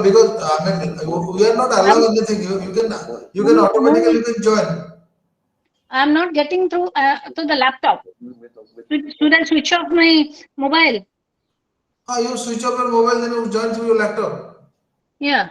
because I mean we are not allowing anything. You can automatically you can join. I'm not getting to the laptop. Should I switch off my mobile? You switch off your mobile, then you join through your laptop. Yeah.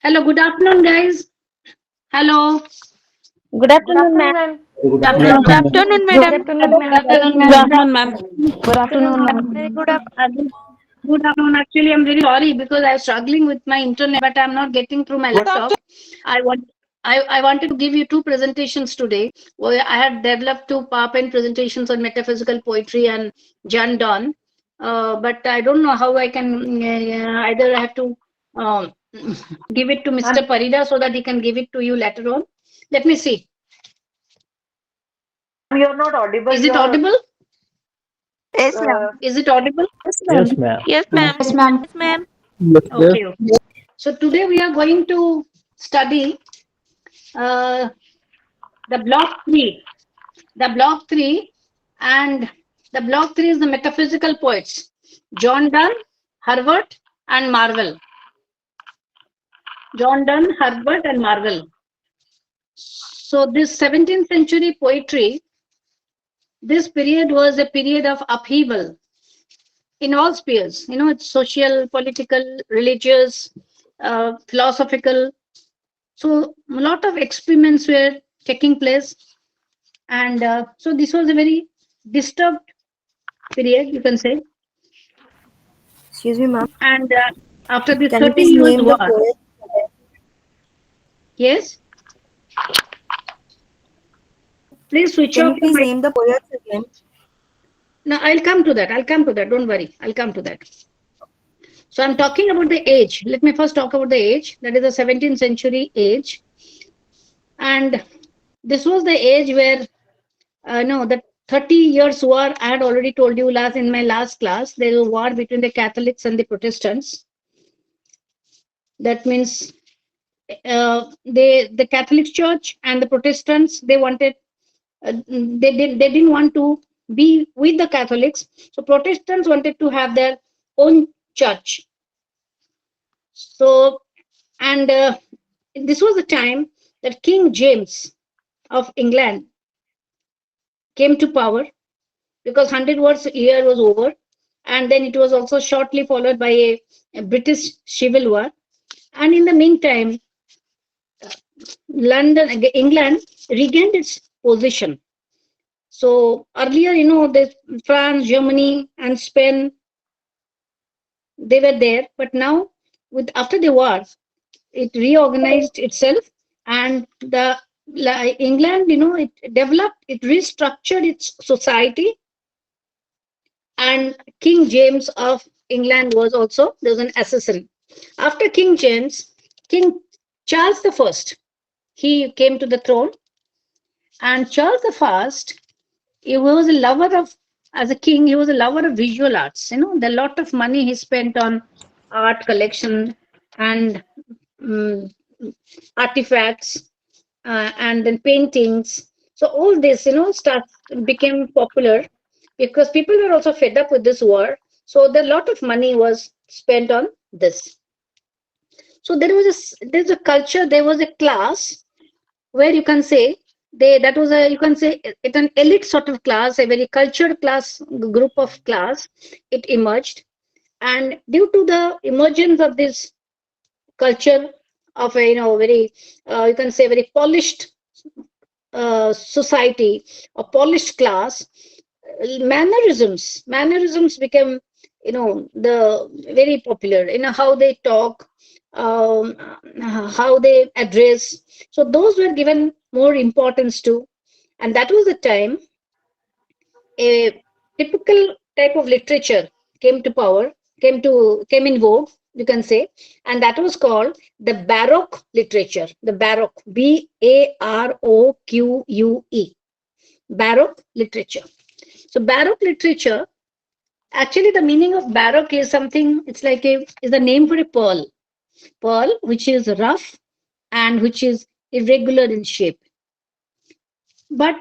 Hello, good afternoon, guys. Hello. Good afternoon, ma'am. Good Good afternoon, Good ma'am. afternoon. afternoon, Good madam. afternoon, Good ma'am. afternoon, Good ma'am. afternoon, ma'am. Good afternoon, ma'am. Very good afternoon. Good afternoon. Actually, I'm really sorry because I'm struggling with my internet, but I'm not getting through my laptop. I want. I wanted to give you two presentations today. Where I had developed two PowerPoint presentations on metaphysical poetry and John Donne. But I don't know how I can either I have to give it to Mr. Ma'am, Parida so that he can give it to you later on. Let me see. you're not audible. Is it You're audible? Yes, ma'am. uh, Is it audible? Yes, ma'am. Yes, ma'am. Yes, ma'am. Yes, ma'am. yes, ma'am. Yes, yes. Okay. Okay. So today we are going to study uh, the block three. The block three, and the block three is the metaphysical poets John Donne, Herbert, and Marvell. John Donne, Herbert, and Marvell. So this 17th century poetry, this period was a period of upheaval in all spheres. You know, it's social, political, religious, philosophical. So a lot of experiments were taking place, and so this was a very disturbed period, you can say. Excuse me, ma'am. And after the Can you 30 please Years' name the War, poet? yes, please switch Can off you your please mic. name the poets again? No, I'll come to that. I'll come to that. Don't worry. I'll come to that. So I'm talking about the age. Let me first talk about the age. That is the 17th century age. And this was the age where, no, the 30 years war, I had already told you last in my last class, there was a war between the Catholics and the Protestants. That means the Catholic Church and the Protestants, they wanted, they didn't want to be with the Catholics. So Protestants wanted to have their own church. So, and this was the time that King James of England came to power because 100 Wars year was over, and then it was also shortly followed by a British Civil War. And in the meantime, London, England regained its position. So earlier, you know, the France, Germany, and Spain, they were there, but now with after the war, it reorganized itself, and the England, you know, it developed, it restructured its society, and King James of England was also there was an accessory. After King James, King Charles the First, he came to the throne, and Charles the First, he was a lover of as a king, he was a lover of visual arts. The lot of money he spent on art collection and um, artifacts, and then paintings. So all this, start became popular because people were also fed up with this war. So the lot of money was spent on this. So there's a culture, there was a class where you can say that was a, you can say it an elite sort of class, a very cultured class, group of class. It emerged, and due to the emergence of this culture of a very you can say very polished society, a polished class, mannerisms became the very popular, how they talk, um, how they address. So those were given more importance to, and that was the time a typical type of literature came to power, came in vogue, you can say, and that was called the Baroque literature. The Baroque, Baroque, Baroque literature. So Baroque literature, actually the meaning of Baroque is something. It's like is the name for a pearl which is rough and which is irregular in shape. But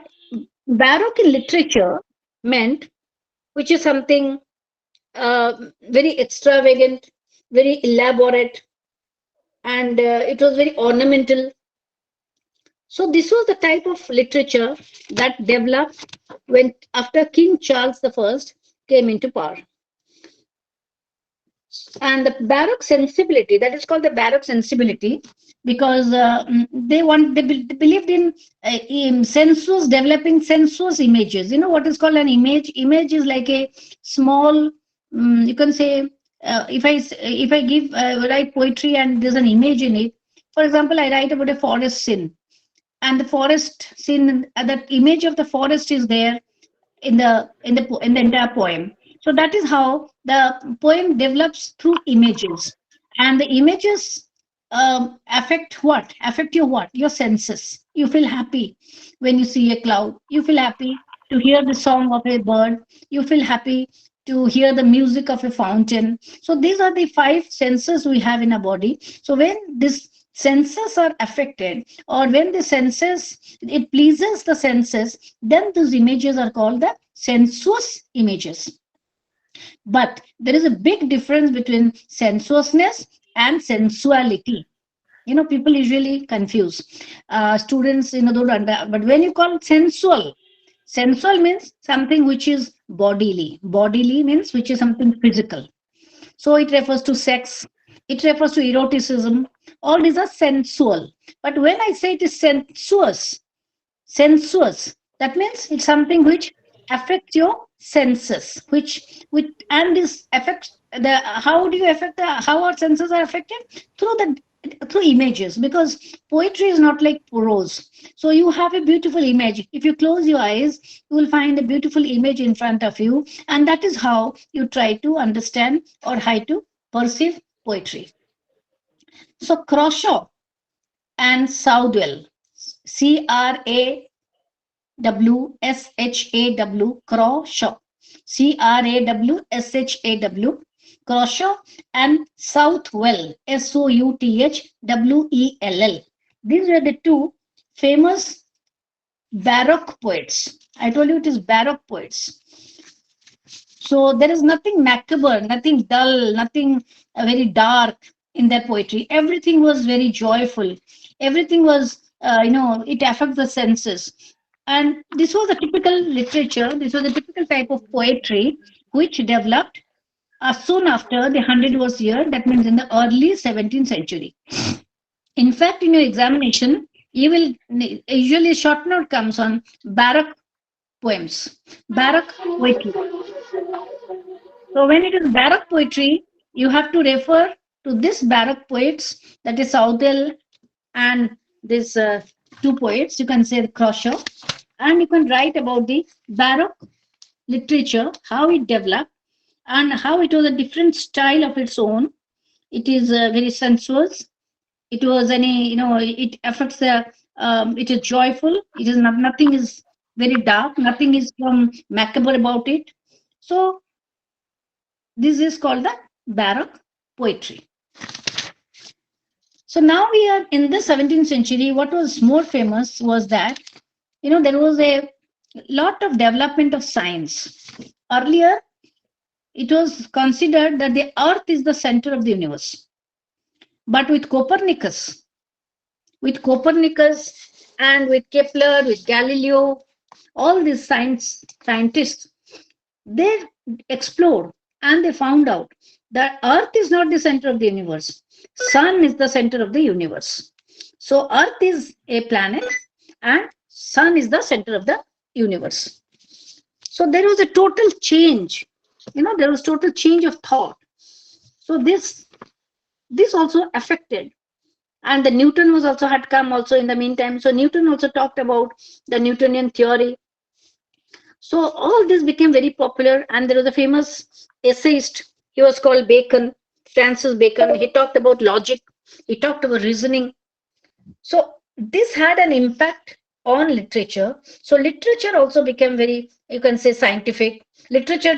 Baroque in literature meant which is something very extravagant, very elaborate, and it was very ornamental. So this was the type of literature that developed when after King Charles I came into power. And the Baroque sensibility, that is called the Baroque sensibility, because they believed in sensuous, developing sensuous images. You know what is called an image is like a small, you can say, if I give write poetry and there's an image in it. For example, I write about a forest scene, and the forest scene, that image of the forest is there in the entire poem. So that is how the poem develops through images, and the images affect your senses. You feel happy when you see a cloud. You feel happy to hear the song of a bird. You feel happy to hear the music of a fountain. So these are the five senses we have in our body. So when these senses are affected, or when the senses, it pleases the senses, then those images are called the sensuous images. But there is a big difference between sensuousness and sensuality. People usually confuse. Students, don't but when you call sensual means something which is bodily means which is something physical. So it refers to sex, it refers to eroticism. All these are sensual. But when I say it is sensuous, that means it's something which affects your senses, which and this affects the, how do you affect the, how our senses are affected? Through images, because poetry is not like prose. So you have a beautiful image. If you close your eyes, you will find a beautiful image in front of you, and that is how you try to understand or how to perceive poetry. So Croshaw and Southwell, Crawshaw, Croshaw, Crawshaw, Croshaw, and Southwell, Southwell. These were the two famous Baroque poets. I told you it is Baroque poets. So there is nothing macabre, nothing dull, nothing very dark in their poetry. Everything was very joyful. Everything was, it affects the senses. And this was a typical literature. This was a typical type of poetry which developed soon after the 100 year. That means in the early 17th century. In fact, in your examination, you will usually a short note comes on Baroque poems, Baroque poetry. So when it is Baroque poetry, you have to refer to this Baroque poets, that is Southwell and these two poets. You can say Croshaw, and you can write about the Baroque literature, how it developed, and how it was a different style of its own. It is very sensuous. It was it affects the. It is joyful. It is not, nothing is very dark. Nothing is from macabre about it. So this is called the Baroque poetry. So now we are in the 17th century. What was more famous was that, there was a lot of development of science. Earlier, it was considered that the earth is the center of the universe. But with Copernicus and with Kepler, with Galileo, all these scientists, they explored and they found out that earth is not the center of the universe. Sun is the center of the universe. So earth is a planet and sun is the center of the universe. So there was a total change. There was total change of thought. So this also affected, and the Newton was also had come also in the meantime. So Newton also talked about the Newtonian theory. So all this became very popular, and there was a famous essayist. He was called Bacon, Francis Bacon. He talked about logic. He talked about reasoning. So this had an impact on literature. So literature also became very, you can say, scientific. Literature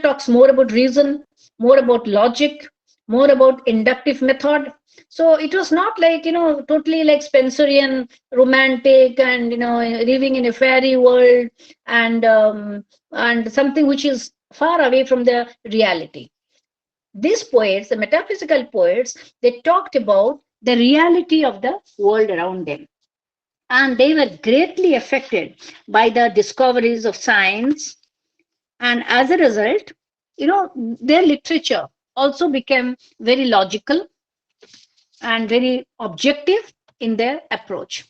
talks more about reason, more about logic, more about inductive method. So it was not like, totally like Spencerian, romantic, and living in a fairy world, and something which is far away from the reality. These poets, the metaphysical poets, they talked about the reality of the world around them. And they were greatly affected by the discoveries of science. And as a result, their literature also became very logical and very objective in their approach.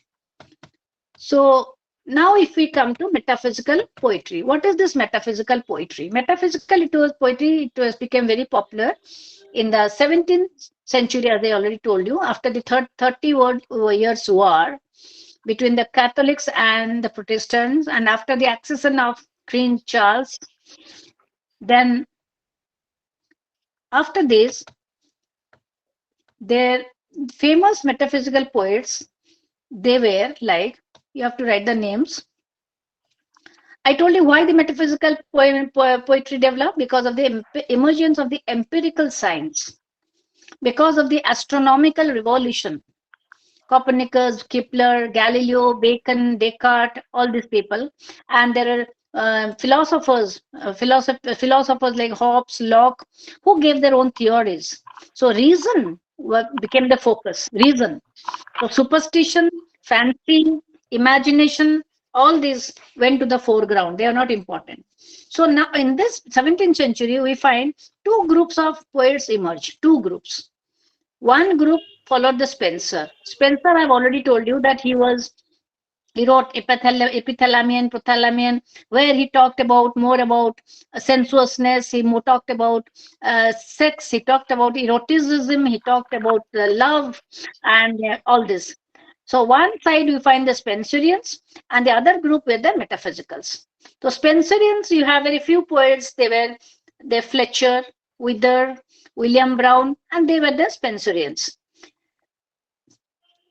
So now if we come to metaphysical poetry, what is this metaphysical poetry? Metaphysical poetry, it was became very popular in the 17th century, as I already told you, after the 30 years war between the Catholics and the Protestants, and after the accession of Queen Charles. Then after this, their famous metaphysical poets, they were like, you have to write the names. I told you why the metaphysical poetry developed, because of the emergence of the empirical science, because of the astronomical revolution. Copernicus, Kepler, Galileo, Bacon, Descartes, all these people. And there are philosophers like Hobbes, Locke, who gave their own theories. So reason became the focus, reason. So superstition, fancy, imagination, all these went to the foreground. They are not important. So now in this 17th century, we find two groups of poets emerge, two groups. One group followed the Spencer. Spencer, I've already told you that he wrote Epithalamion, Prothalamion, where he talked about more about sensuousness. He more talked about sex. He talked about eroticism. He talked about love, and all this. So one side you find the Spencerians, and the other group were the metaphysicals. So Spencerians, you have very few poets. They were Fletcher, Wither, William Brown, and they were the Spencerians.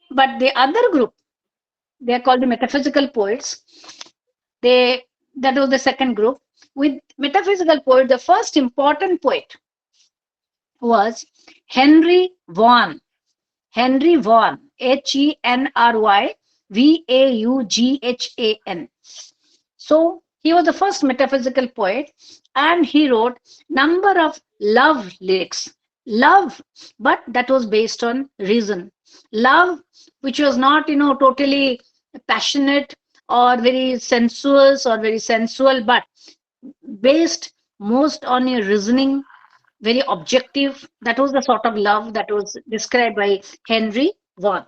But the other group, they are called the metaphysical poets. That was the second group. With metaphysical poet, the first important poet was Henry Vaughan. Henry Vaughan, Henry Vaughan. So he was the first metaphysical poet, and he wrote number of love lyrics. Love, but that was based on reason. Love, which was not, totally passionate or very sensuous or very sensual, but based most on your reasoning, very objective. That was the sort of love that was described by Henry Vaughan.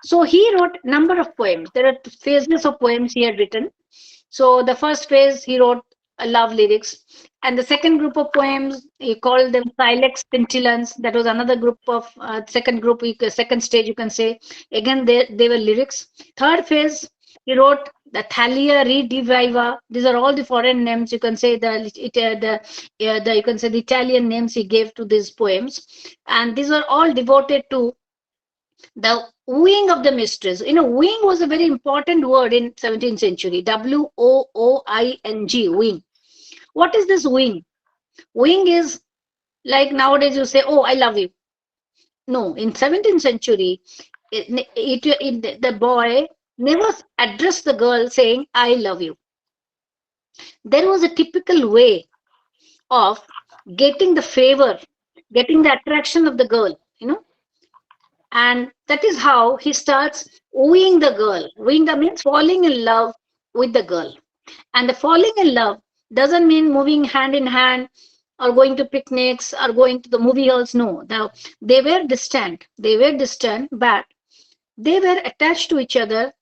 So he wrote number of poems. There are phases of poems he had written. So the first phase, he wrote love lyrics. And the second group of poems, he called them Silex Scintillants. That was another group of, second stage, you can say. Again, they were lyrics. Third phase, he wrote the Thalia Rediviva. These are all the foreign names. You can say you can say the Italian names he gave to these poems. And these are all devoted to the wooing of the mistress. Wooing was a very important word in 17th century. Wooing, wooing. What is this wooing? Wooing is like nowadays you say, oh, I love you. No, in 17th century, the boy never addressed the girl saying, I love you. There was a typical way of getting the favor, getting the attraction of the girl, and that is how he starts wooing the girl. Wooing that means falling in love with the girl. And the falling in love doesn't mean moving hand in hand or going to picnics or going to the movie halls. No, they were distant. They were distant, but they were attached to each other,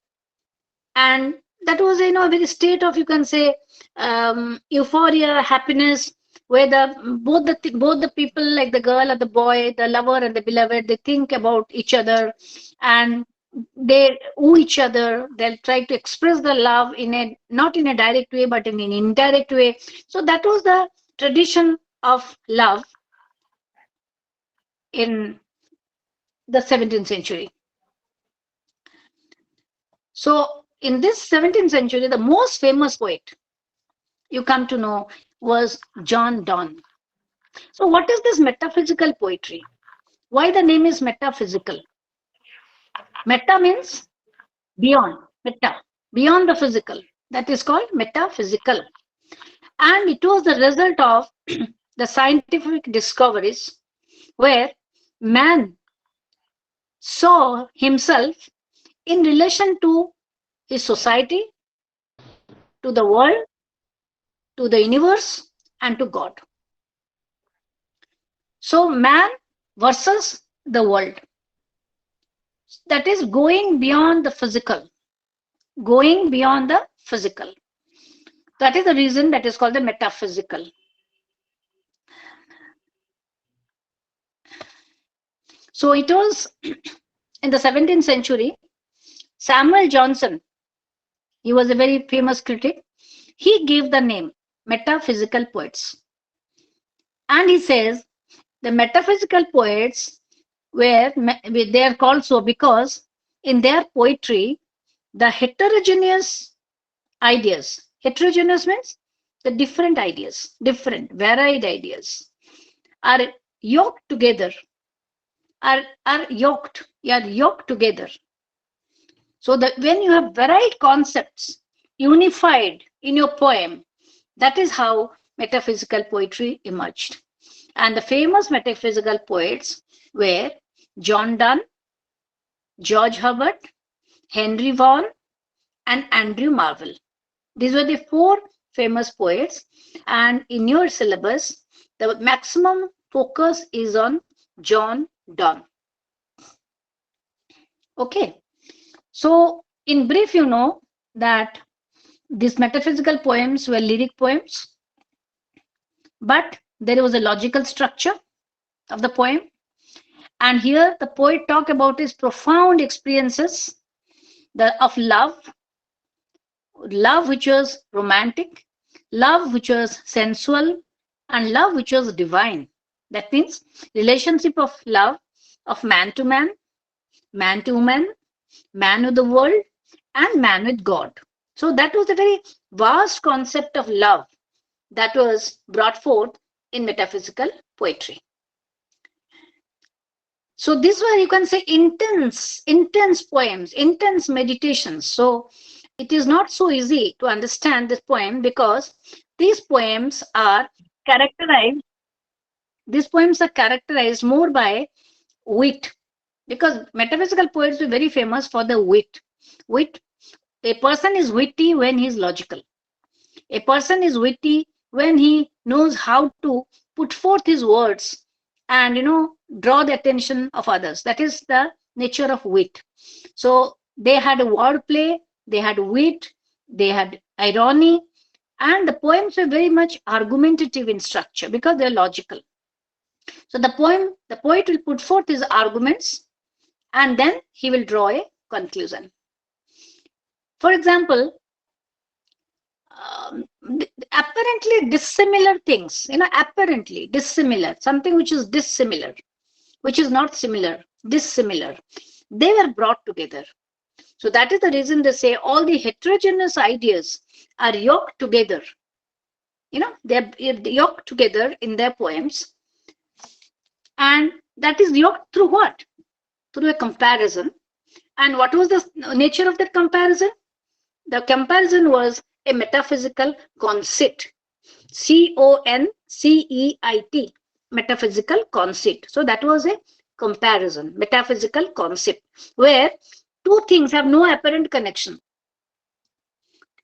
and that was a very state of, you can say, euphoria, happiness, where both the people, like the girl or the boy, the lover and the beloved, they think about each other, and they woo each other. They'll try to express the love in a, not in a direct way but in an indirect way. So that was the tradition of love in the 17th century. So in this 17th century, the most famous poet you come to know was John Donne. So what is this metaphysical poetry? Why the name is metaphysical? Meta means beyond, meta, beyond the physical. That is called metaphysical. And it was the result of the scientific discoveries where man saw himself in relation to his society, to the world, to the universe, and to God. So man versus the world. That is going beyond the physical. Going beyond the physical. That is the reason that is called the metaphysical. So it was in the 17th century, Samuel Johnson, he was a very famous critic, he gave the name metaphysical poets. And he says the metaphysical poets they are called so because in their poetry, the heterogeneous ideas, heterogeneous means the different ideas, different, varied ideas, are yoked together, are yoked together. So that when you have varied concepts unified in your poem, that is how metaphysical poetry emerged. And the famous metaphysical poets were John Donne, George Herbert, Henry Vaughan, and Andrew Marvell. These were the four famous poets. And in your syllabus, the maximum focus is on John Donne. Okay. So in brief, you know that these metaphysical poems were lyric poems, but there was a logical structure of the poem. And here the poet talked about his profound experiences of love which was romantic, love which was sensual, and love which was divine. That means relationship of love of man to woman, man with the world, and man with God. So that was a very vast concept of love that was brought forth in metaphysical poetry. So these were, you can say, intense poems, intense meditations. So it is not so easy to understand this poem because these poems are characterized more by wit, because metaphysical poets were very famous for the wit. A person is witty when he is logical. A person is witty when he knows how to put forth his words and draw the attention of others. That is the nature of wit. So they had a wordplay, they had wit, they had irony, and the poems were very much argumentative in structure because they're logical. So the poet will put forth his arguments and then he will draw a conclusion. For example, apparently dissimilar things, apparently dissimilar, something which is dissimilar, which is not similar, dissimilar, they were brought together. So that is the reason they say all the heterogeneous ideas are yoked together they're yoked together in their poems. And that is yoked through what? Through a comparison. And what was the nature of that comparison? The comparison was a metaphysical conceit. CONCEIT, metaphysical conceit. So that was a comparison, metaphysical concept, where two things have no apparent connection.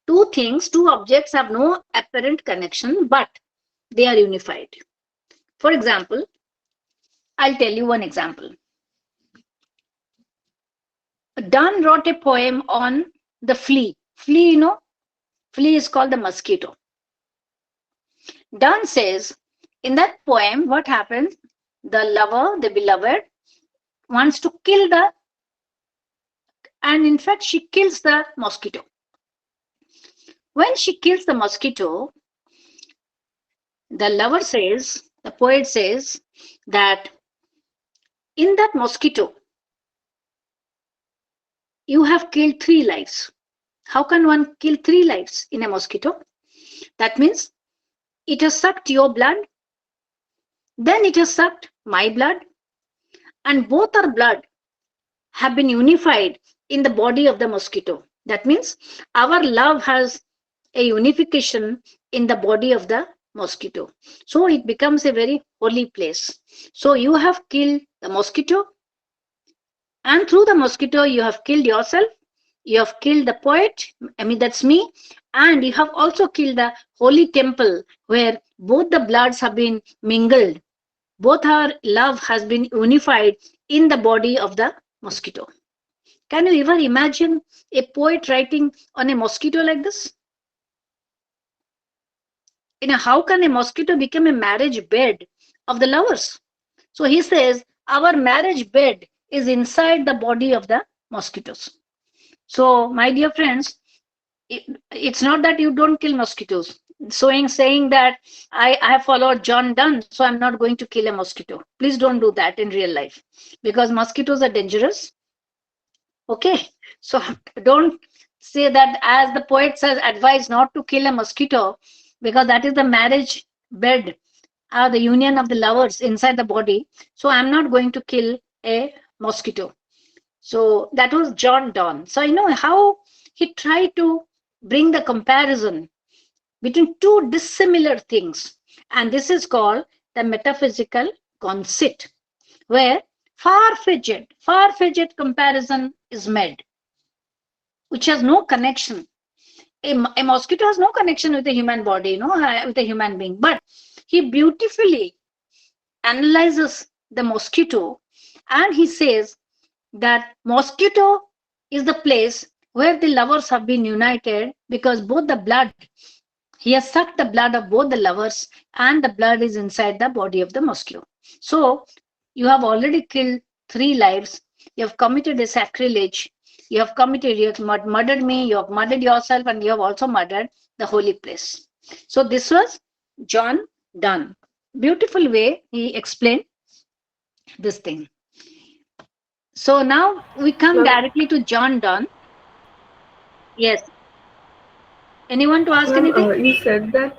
Two objects have no apparent connection, but they are unified. For example, I'll tell you one example. Donne wrote a poem on the flea. Flea, flea is called the mosquito. Donne says, in that poem, what happens? The lover, the beloved, wants to kill and in fact, she kills the mosquito. When she kills the mosquito, the poet says that in that mosquito, you have killed 3 lives. How can one kill 3 lives in a mosquito? That means it has sucked your blood, then it has sucked my blood, and both our blood have been unified in the body of the mosquito. That means our love has a unification in the body of the mosquito. So it becomes a very holy place. So you have killed the mosquito, and through the mosquito, you have killed yourself, you have killed the poet, that's me, and you have also killed the holy temple where both the bloods have been mingled. Both our love has been unified in the body of the mosquito. Can you ever imagine a poet writing on a mosquito like this? How can a mosquito become a marriage bed of the lovers? So he says, our marriage bed is inside the body of the mosquitoes. So, my dear friends, it's not that you don't kill mosquitoes. Saying that I have followed John Donne, so I'm not going to kill a mosquito. Please don't do that in real life, because mosquitoes are dangerous. Okay, so don't say that, as the poet says, advise not to kill a mosquito, because that is the marriage bed, the union of the lovers inside the body. So I'm not going to kill a mosquito. So that was John Donne. So how he tried to bring the comparison between two dissimilar things. And this is called the metaphysical conceit, where far-fetched comparison is made, which has no connection. A mosquito has no connection with the human body, with a human being. But he beautifully analyzes the mosquito, and he says that mosquito is the place where the lovers have been united, because both the blood, he has sucked the blood of both the lovers, and the blood is inside the body of the mosquito. So you have already killed 3 lives. You have committed a sacrilege. You have murdered me, you have murdered yourself, and you have also murdered the holy place. So this was John Donne. Beautiful way he explained this thing. So now we come directly to John Donne. Yes. Anyone to ask anything? You said that.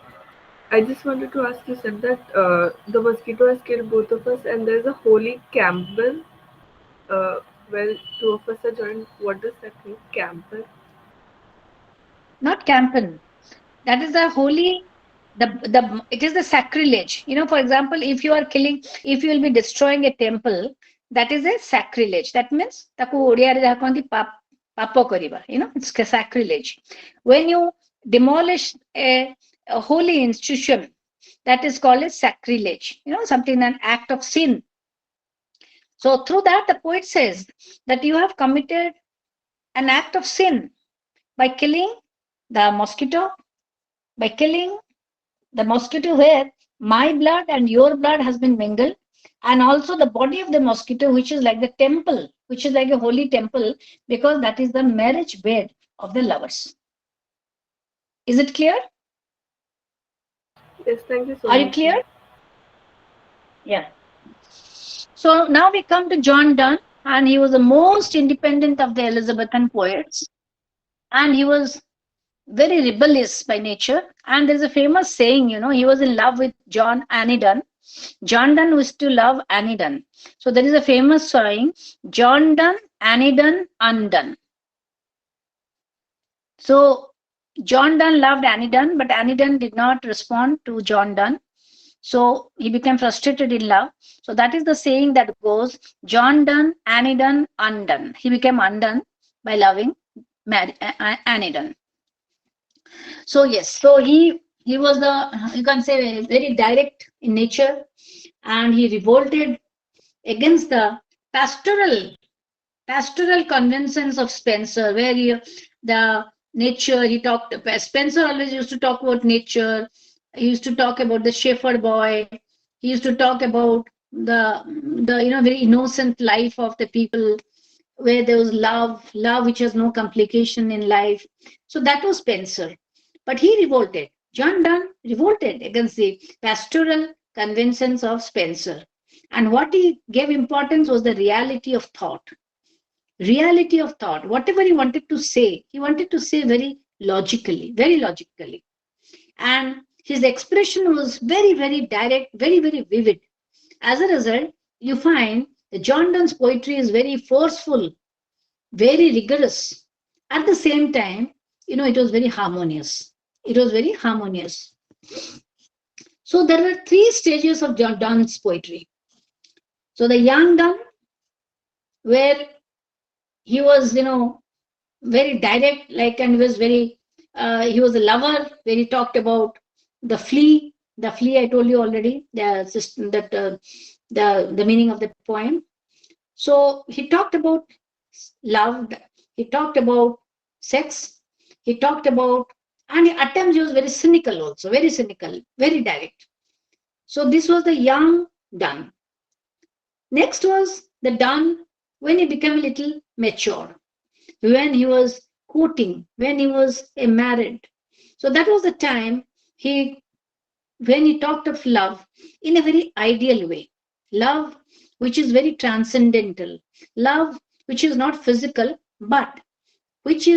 I just wanted to ask. You said that the mosquito has killed both of us, and there's a holy Campbell. Well, 2 of us are joined. What does that mean, Campbell? Not campen. That is the holy. It is the sacrilege. For example, if you will be destroying a temple, that is a sacrilege. That means taku odia re jaha kahandi papo kariba. It's a sacrilege. When you demolish a holy institution, that is called a sacrilege. Something, an act of sin. So through that, the poet says that you have committed an act of sin by killing the mosquito, by killing the mosquito where my blood and your blood has been mingled, and also the body of the mosquito, which is like the temple, which is like a holy temple, because that is the marriage bed of the lovers. Is it clear? Yes, thank you so much. Are you clear? Yeah. So now we come to John Donne, and he was the most independent of the Elizabethan poets, and he was very rebellious by nature. And there's a famous saying, he was in love with Annie Dunn. John Donne used to love Annie Dunn. So there is a famous saying, John Donne, Annie Dunn, undone. So John Donne loved Annie Dunn, but Annie Dunn did not respond to John Donne. So he became frustrated in love. So that is the saying that goes, John Donne, Annie Dunn, undone. He became undone by loving Annie Dunn. So yes, so he was you can say, very direct in nature, and he revolted against the pastoral conventions of Spencer, where the nature he talked. Spencer always used to talk about nature. He used to talk about the shepherd boy. He used to talk about the very innocent life of the people, where there was love which has no complication in life. So that was Spencer. But he revolted. John Donne revolted against the pastoral conventions of Spencer. And what he gave importance was the reality of thought. Reality of thought. Whatever he wanted to say very logically, very logically. And his expression was very, very direct, very, very vivid. As a result, you find that John Donne's poetry is very forceful, very rigorous. At the same time, it was very harmonious. It was very harmonious. So there were three stages of John Donne's poetry. So the young Donne, where he was, very direct, and was very, he was a lover, where he talked about the flea. The flea, I told you already, the meaning of the poem. So he talked about love, he talked about sex, he talked about, and at times he was very cynical also, very cynical, very direct. So this was the young Donne. Next was the Donne when he became a little mature, when he was courting, when he was married. So that was the time when he talked of love in a very ideal way. Love which is very transcendental. Love which is not physical, but which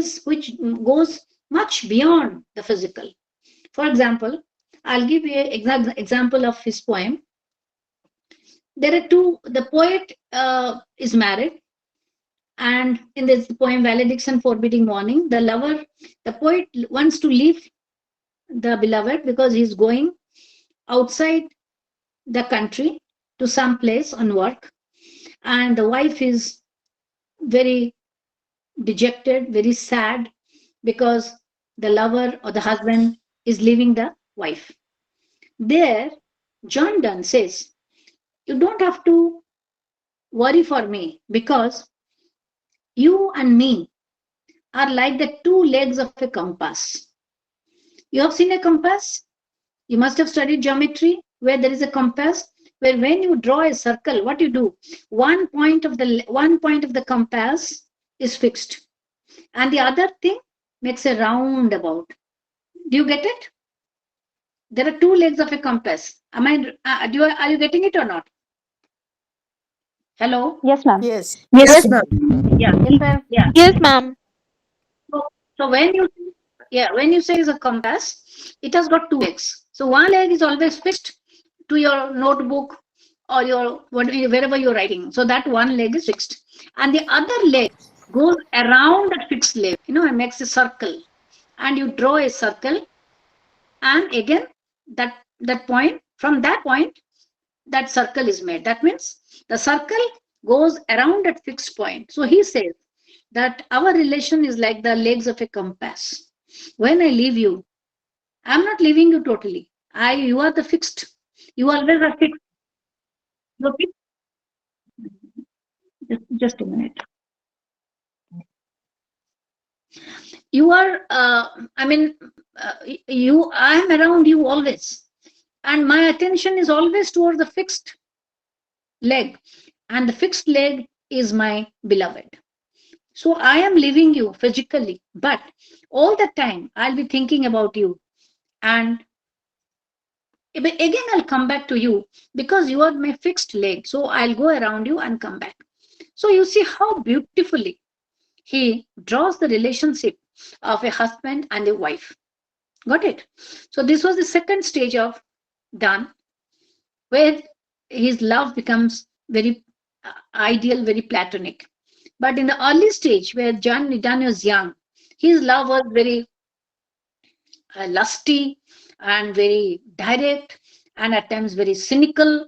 goes much beyond the physical. For example, I'll give you an example of his poem. There are two. The poet is married, and in this poem, Valediction Forbidding Morning, the poet wants to leave the beloved because he's going outside the country to some place on work, and the wife is very dejected, very sad, because the lover or the husband is leaving the wife. There, John Donne says, you don't have to worry for me, because you and me are like the two legs of a compass. You have seen a compass? You must have studied geometry, where there is a compass, where when you draw a circle, what you do? One point of the compass is fixed, and the other thing makes a roundabout. Do you get it? There are two legs of a compass. Are you getting it or not? Hello? Yes, ma'am. Yes. Yes, ma'am. Yeah. Yes, ma'am. Yeah. Yes, ma'am. So when you say it's a compass, it has got two legs. So one leg is always fixed to your notebook or wherever you're writing. So that one leg is fixed, and the other leg goes around that fixed leg. And makes a circle, and you draw a circle, and again that point, from that point, that circle is made. That means the circle goes around that fixed point. So he says that our relation is like the legs of a compass. When I leave you, I'm not leaving you totally. You are the fixed. You always are fixed. You're fixed. Just a minute. You are, I am around you always. And my attention is always toward the fixed leg. And the fixed leg is my beloved. So I am leaving you physically, but all the time I'll be thinking about you. And again, I'll come back to you because you are my fixed leg. So I'll go around you and come back. So you see how beautifully he draws the relationship of a husband and a wife. Got it? So this was the second stage of Donne, where his love becomes very ideal, very platonic. But in the early stage, where Donne was young, his love was very lusty and very direct and at times very cynical.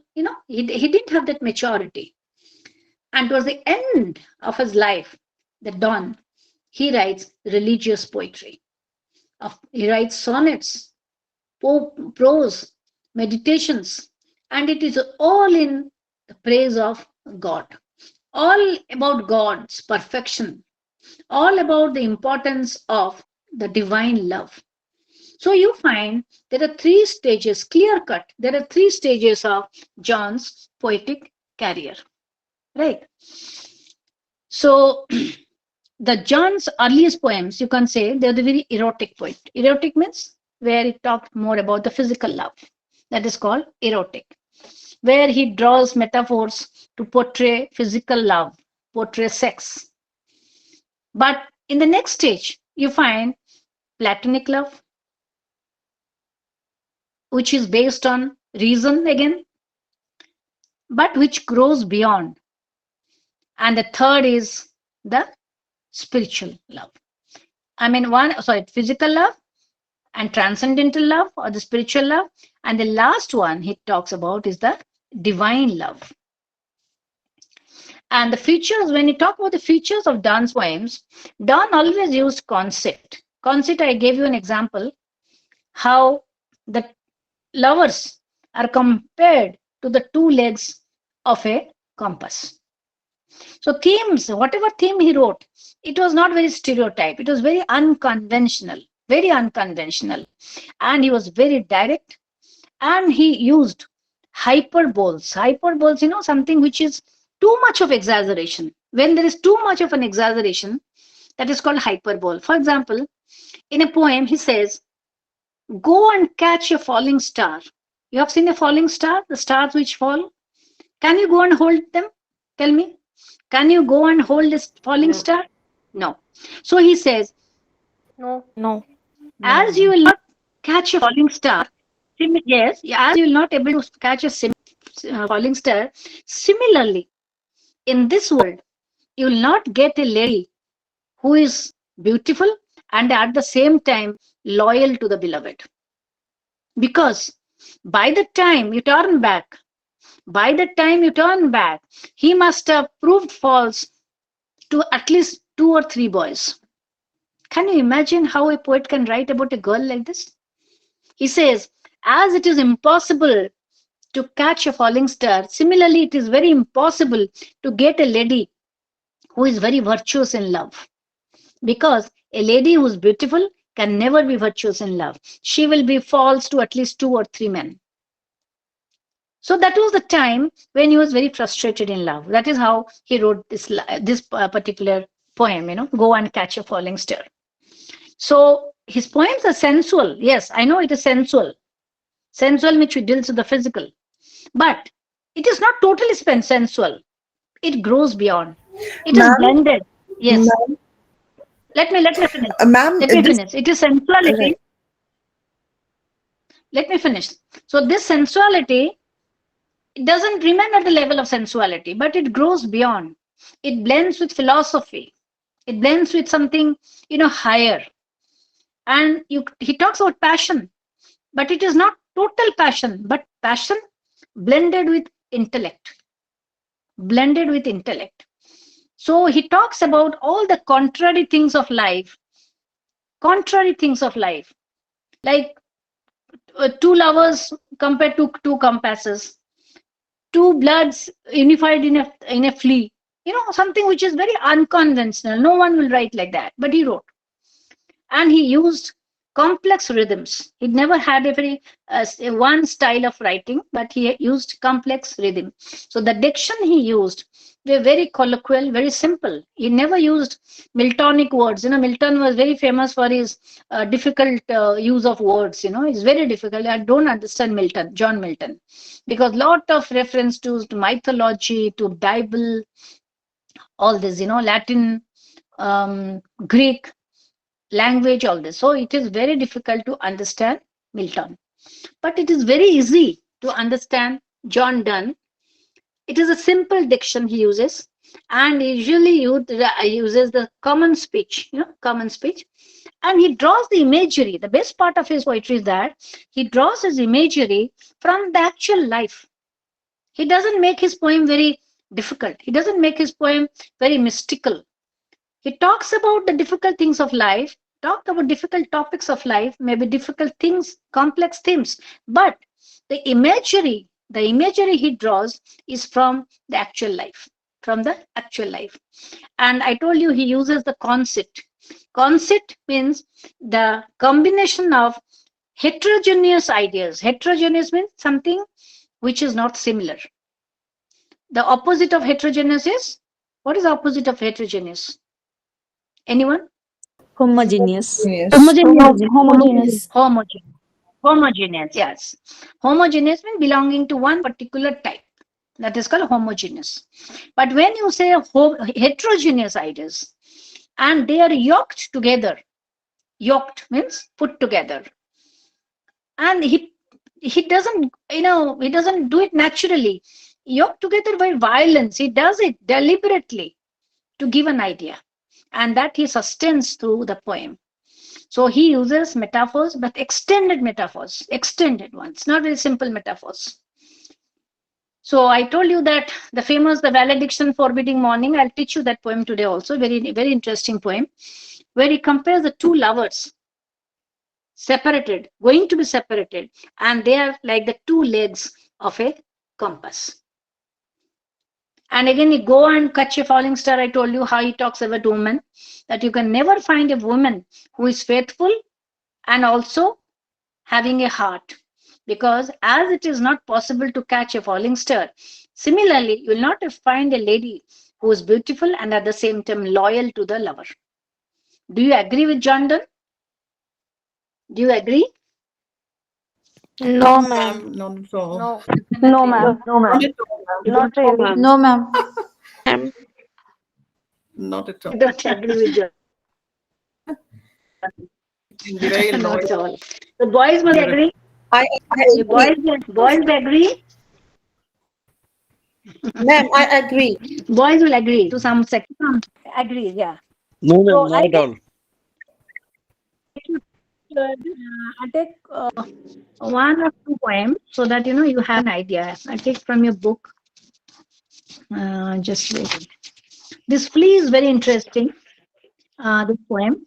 He didn't have that maturity. And towards the end of his life, the Donne, he writes religious poetry. He writes sonnets, prose, meditations, and it is all in the praise of God, all about God's perfection, all about the importance of the divine love. So you find there are three stages, clear cut. There are three stages of John's poetic career, right? So the John's earliest poems, you can say they're the very erotic poet. Erotic means where it talked more about the physical love. That is called erotic, where he draws metaphors to portray physical love, portray sex. But in the next stage, you find platonic love, which is based on reason again, but which grows beyond. And the third is the spiritual love. Physical love and transcendental love or the spiritual love. And the last one he talks about is the divine love. And the features, when you talk about the features of Donne's poems, Donne always used conceit. Conceit, I gave you an example, how the lovers are compared to the two legs of a compass. So themes, whatever theme he wrote, it was not very stereotyped. It was very unconventional, very unconventional. And he was very direct. And he used hyperboles. Hyperboles, something which is too much of exaggeration. When there is too much of an exaggeration, that is called hyperbole. For example, in a poem, he says, go and catch a falling star. You have seen a falling star, the stars which fall? Can you go and hold them? Tell me. Can you go and hold this falling star? No. So he says, No. as you will not catch a falling star, yes, as you will not able to catch a falling star, similarly, in this world, you will not get a lady who is beautiful and at the same time loyal to the beloved. Because by the time you turn back, he must have proved false to at least 2 or 3 boys. Can you imagine how a poet can write about a girl like this? He says, as it is impossible to catch a falling star, similarly, it is very impossible to get a lady who is very virtuous in love. Because a lady who is beautiful can never be virtuous in love. She will be false to at least 2 or 3 men. So that was the time when he was very frustrated in love. That is how he wrote this particular poem, Go and Catch a Falling Star. So his poems are sensual. Yes, I know it is sensual. Sensual which deals with the physical. But it is not totally sensual. It grows beyond. It is blended. Yes. Ma'am, Let me finish. ma'am, Let me this finish. It is sensuality. right. Let me finish. So this sensuality, it doesn't remain at the level of sensuality, but it grows beyond. It blends with philosophy. It blends with something, higher. And he talks about passion, but it is not total passion, but passion blended with intellect. Blended with intellect. So he talks about all the contrary things of life. Contrary things of life. Like 2 lovers compared to 2 compasses. 2 bloods unified in a flea. Something which is very unconventional. No one will write like that, but he wrote. And he used complex rhythms. He never had a very one style of writing, but he used complex rhythm. So the diction he used were very colloquial, very simple. He never used Miltonic words. Milton was very famous for his difficult use of words. It's very difficult. I don't understand John Milton, because lot of reference to mythology, to Bible, all this, Latin, Greek. language, all this. So it is very difficult to understand Milton. But it is very easy to understand John Donne. It is a simple diction he uses, and he usually uses the common speech, common speech. And he draws the imagery. The best part of his poetry is that he draws his imagery from the actual life. He doesn't make his poem very difficult. He doesn't make his poem very mystical. He talks about the difficult things of life, talk about difficult topics of life, maybe difficult things, complex themes. But the imagery he draws is from the actual life, from the actual life. And I told you he uses the conceit. Conceit means the combination of heterogeneous ideas. Heterogeneous means something which is not similar. The opposite of heterogeneous is, what is the opposite of heterogeneous? Anyone? Homogeneous. Yes. Homogeneous. Homogeneous, yes. Homogeneous means belonging to one particular type. That is called homogeneous. But when you say heterogeneous ideas and they are yoked together, yoked means put together, and he doesn't, he doesn't do it naturally. Yoked together by violence, he does it deliberately to give an idea, and that he sustains through the poem. So he uses metaphors, but extended metaphors, extended ones, not very simple metaphors. So I told you that the famous The Valediction Forbidding Morning, I'll teach you that poem today also, very, very interesting poem, where he compares the two lovers, separated, going to be separated, and they are like the two legs of a compass. And again, you go and catch a falling star. I told you how he talks about women, that you can never find a woman who is faithful and also having a heart, because as it is not possible to catch a falling star, similarly, you will not find a lady who is beautiful and at the same time loyal to the lover. Do you agree with John Donne? Do you agree? No, ma'am. Not at all. No. No, ma'am. No, Not ma'am. at all, ma'am. Not really. No, ma'am. Not at all. I don't agree with John. Can be very Not at loyal. all. The boys will agree. I The boys agree. ma'am, I agree. Boys will agree to some extent. Agree, yeah. No, So ma'am, not at all. I take one or two poems so that you have an idea. I take from your book. Just wait. This flea is very interesting. This poem.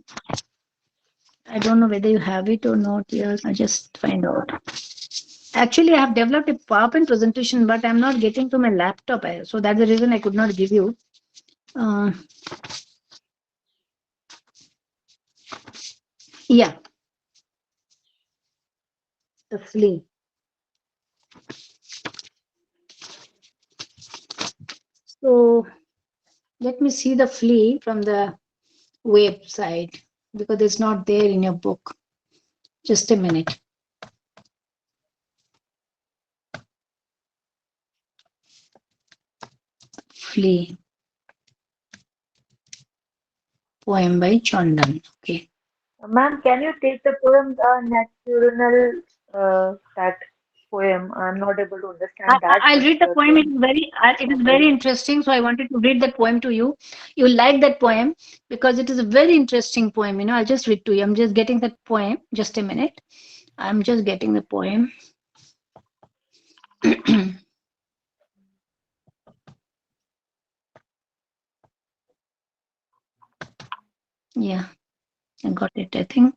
I don't know whether you have it or not. Yes, I just find out. Actually, I have developed a PowerPoint presentation, but I'm not getting to my laptop. So that's the reason I could not give you. Yeah. The flea. So let me see the flea from the website, because it's not there in your book. Just a minute. Flea. Poem by John Donne. Okay. Ma'am, can you take the poem Natural, that poem? I'm not able to understand that. I'll read the particular poem. It is very interesting. So I wanted to read that poem to you. You'll like that poem because it is a very interesting poem. I'll just read to you. I'm just getting that poem. Just a minute. I'm just getting the poem. Yeah, I got it, I think.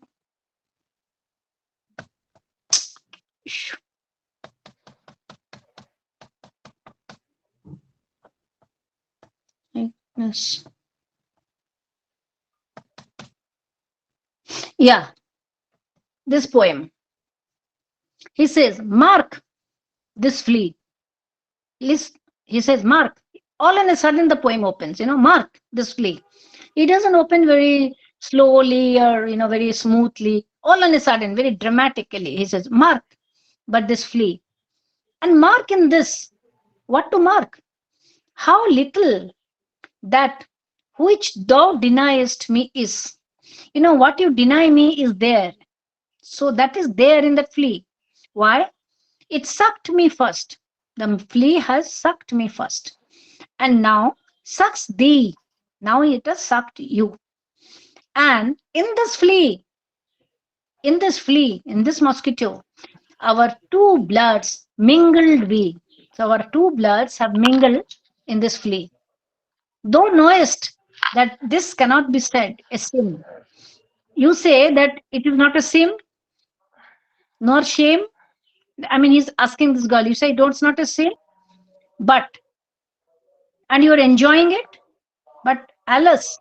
Yes. Yeah, this poem. He says, mark this flea. He says, mark. All in a sudden, the poem opens, mark this flea. It doesn't open very slowly or, very smoothly. All on a sudden, very dramatically, he says, mark, but this flea. And mark in this. What to mark? How little that which thou deniest me is. What you deny me is there. So that is there in the flea. Why? It sucked me first. The flea has sucked me first. And now sucks thee. Now it has sucked you. And in this mosquito, our two bloods mingled we. So our two bloods have mingled in this flea. Thou knowest that this cannot be said a sin. You say that it is not a sin nor shame. I mean, he's asking this girl. You say, no, it's not a sin, but, and you're enjoying it. But alas,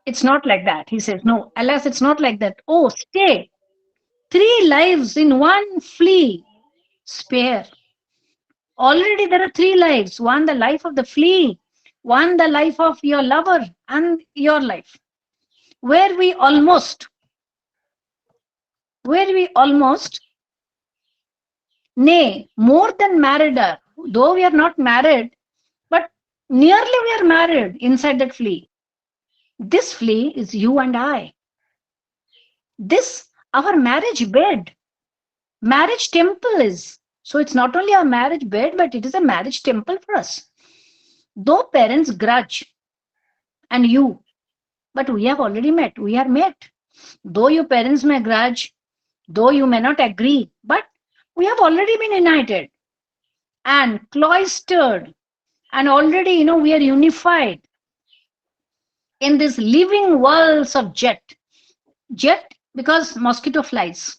it's not like that. He says, no, alas, it's not like that. Oh, stay. 3 lives in one flea. Spare. Already there are 3 lives. One, the life of the flea. One, the life of your lover and your life. Where we almost, nay, more than married are, though we are not married, but nearly we are married inside that flea. This flea is you and I. This, our marriage bed, marriage temple is. So it's not only a marriage bed, but it is a marriage temple for us. Though parents grudge, and you, but we have already met, we are met. Though your parents may grudge, though you may not agree, but we have already been united and cloistered, and already, we are unified in these living worlds of jet. Jet, because mosquito flies.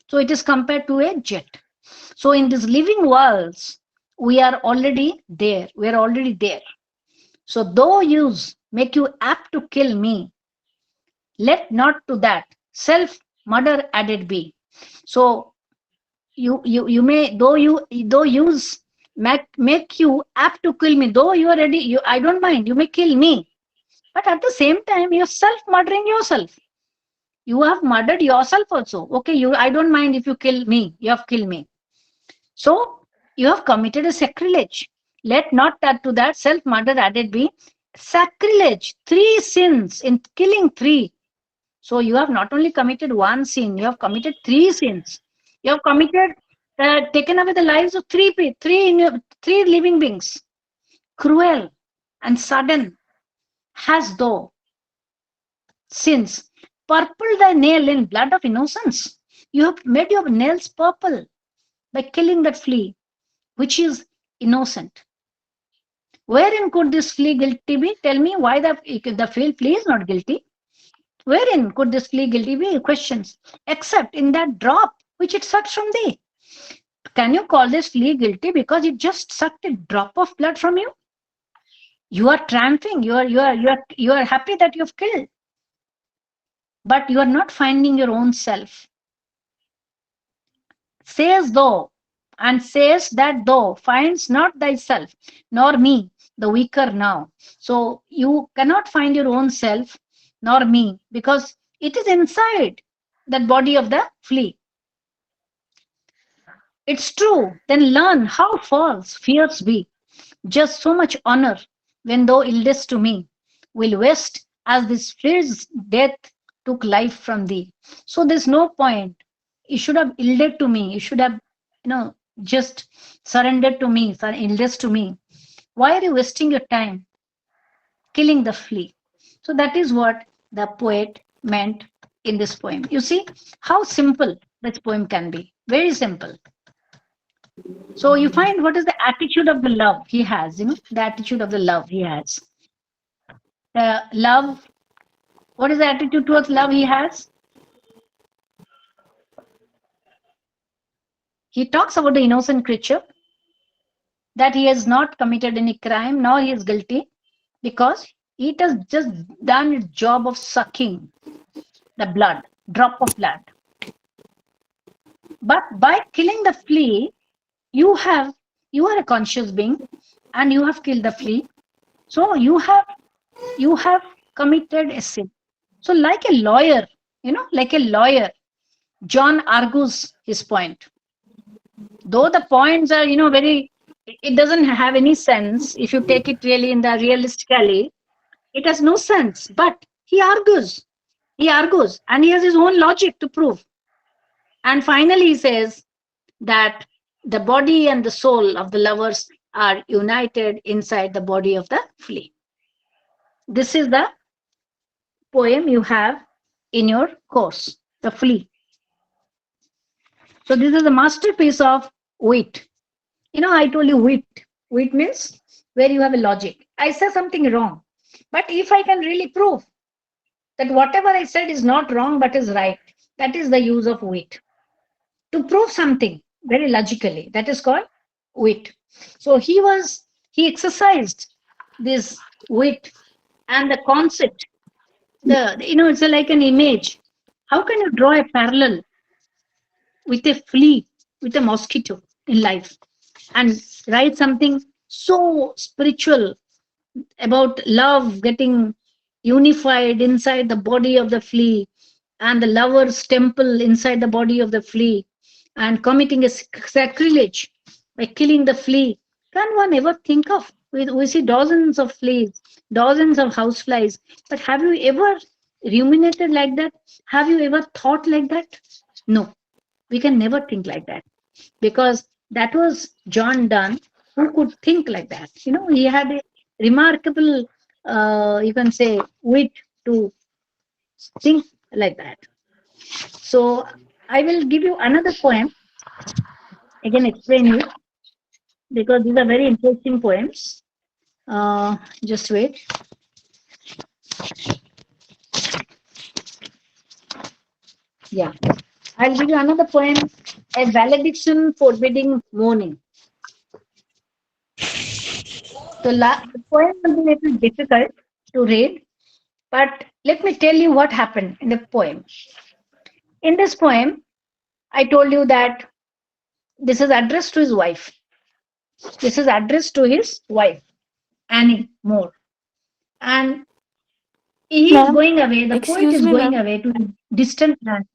So it is compared to a jet. So in these living worlds, we are already there. We are already there. So though use make you apt to kill me, let not to that self murder added be. So you may, though use make you apt to kill me, though you are ready, I don't mind, you may kill me. But at the same time, you're self murdering yourself. You have murdered yourself also. Okay, I don't mind if you kill me, you have killed me. So you have committed a sacrilege. Let not that to that self murder added be sacrilege. 3 sins in killing 3. So you have not only committed 1 sin, you have committed 3 sins. You have committed, taken away the lives of 3 living beings. Cruel and sudden has thou sins purpled thy nail in blood of innocence. You have made your nails purple by killing that flea, which is innocent. Wherein could this flea guilty be? Tell me why the flea is not guilty. Wherein could this flea guilty be? Questions. Except in that drop which it sucked from thee. Can you call this flea guilty because it just sucked a drop of blood from you? You are triumphing. You are happy that you've killed, but you are not finding your own self. Says thou, and says that thou finds not thyself, nor me, the weaker now. So you cannot find your own self, nor me, because it is inside that body of the flea. It's true, then learn how false fears be. Just so much honor, when thou yieldest to me, will waste as this flea's death took life from thee. So there's no point. You should have yielded to me. You should have, just surrendered to me, yielded to me. Why are you wasting your time killing the flea? So that is what the poet meant in this poem. You see how simple this poem can be. Very simple. So you find what is the attitude of the love he has, the attitude of the love he has. The love, what is the attitude towards love he has? He talks about the innocent creature, that he has not committed any crime, nor he is guilty, because it has just done its job of sucking the blood, drop of blood. But by killing the flea, you are a conscious being, and you have killed the flea. So you have committed a sin. So like a lawyer, John argues his point. Though the points are, it doesn't have any sense if you take it really in the realistically. It has no sense, but he argues. He argues and he has his own logic to prove. And finally, he says that the body and the soul of the lovers are united inside the body of the flea. This is the poem you have in your course, The Flea. So, this is a masterpiece of wit. You know, I told you wit. Wit means where you have a logic. I say something wrong, but if I can really prove that whatever I said is not wrong but is right, that is the use of wit. To prove something very logically, that is called wit. So he exercised this wit and the concept. It's like an image. How can you draw a parallel with a flea, with a mosquito in life, and write something so spiritual about love getting unified inside the body of the flea and the lover's temple inside the body of the flea and committing a sacrilege by killing the flea? Can one ever think of? We see dozens of fleas, dozens of houseflies, but have you ever ruminated like that? Have you ever thought like that? No, we can never think like that, because that was John Donne who could think like that. He had a remarkable, you can say, wit to think like that. So I will give you another poem, again explain you, because these are very interesting poems. Just wait. Yeah, I'll give you another poem, A Valediction Forbidding Mourning. The poem will be a little difficult to read, but let me tell you what happened in the poem. In this poem, I told you that this is addressed to his wife. This is addressed to his wife, Annie Moore. And he is Ma'am, going away, the poet excuse is me, going ma'am. away to a distant land.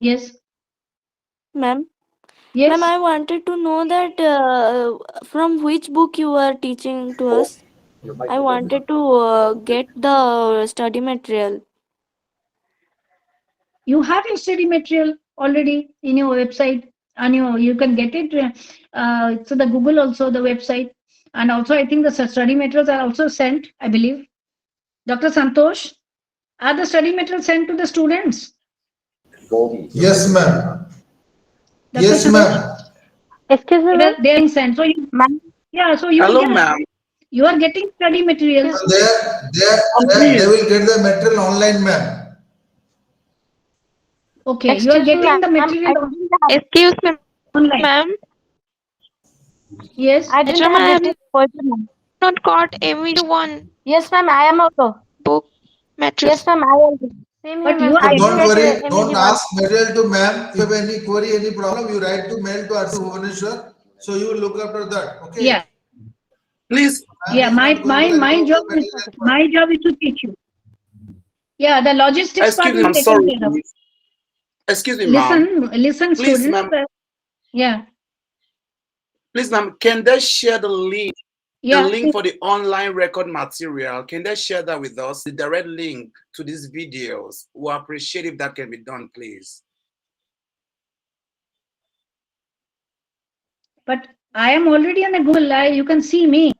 Yes, Ma'am, ma'am, yes. I wanted to know that from which book you are teaching to us. I wanted to get the study material. You have your study material already in your website, and you can get it. So the Google also, the website, and also I think the study materials are also sent, I believe. Dr. Santosh, are the study materials sent to the students? Yes, ma'am. Dr. Yes, Santosh, ma'am. Excuse me, ma'am. they are being sent. So Ma'am, yeah, so you Hello, yeah, ma'am. you are getting study materials. They they will get the material online, ma'am. Okay, you are excuse me, getting the ma'am. I material didn't have, Excuse me, online. ma'am. Yes. I didn't Actually, have I have this poetry, ma'am. not got MEG-1 Yes, ma'am. I am also. book Yes, materials. ma'am. I also. Same here, But you ma'am. are I didn't Don't getting, get worry. Don't MEG-1. ask material to ma'am. If you have any query, any problem, you write to mail to RC Bhubaneswar. So you will look after that. Okay. yeah, Please, Ma'am yeah. is My not going my to my remove job the is material. my job is to teach you. Yeah, the logistics part excuse me. will I'm be taken sorry. care of. Excuse me, ma'am. Listen, Please, students. ma'am. Yeah, Please, ma'am. Can they share the link? The yeah. link for the online record material. Can they share that with us? The direct link to these videos. We appreciate if that can be done, please. But I am already on the Google. You can see me.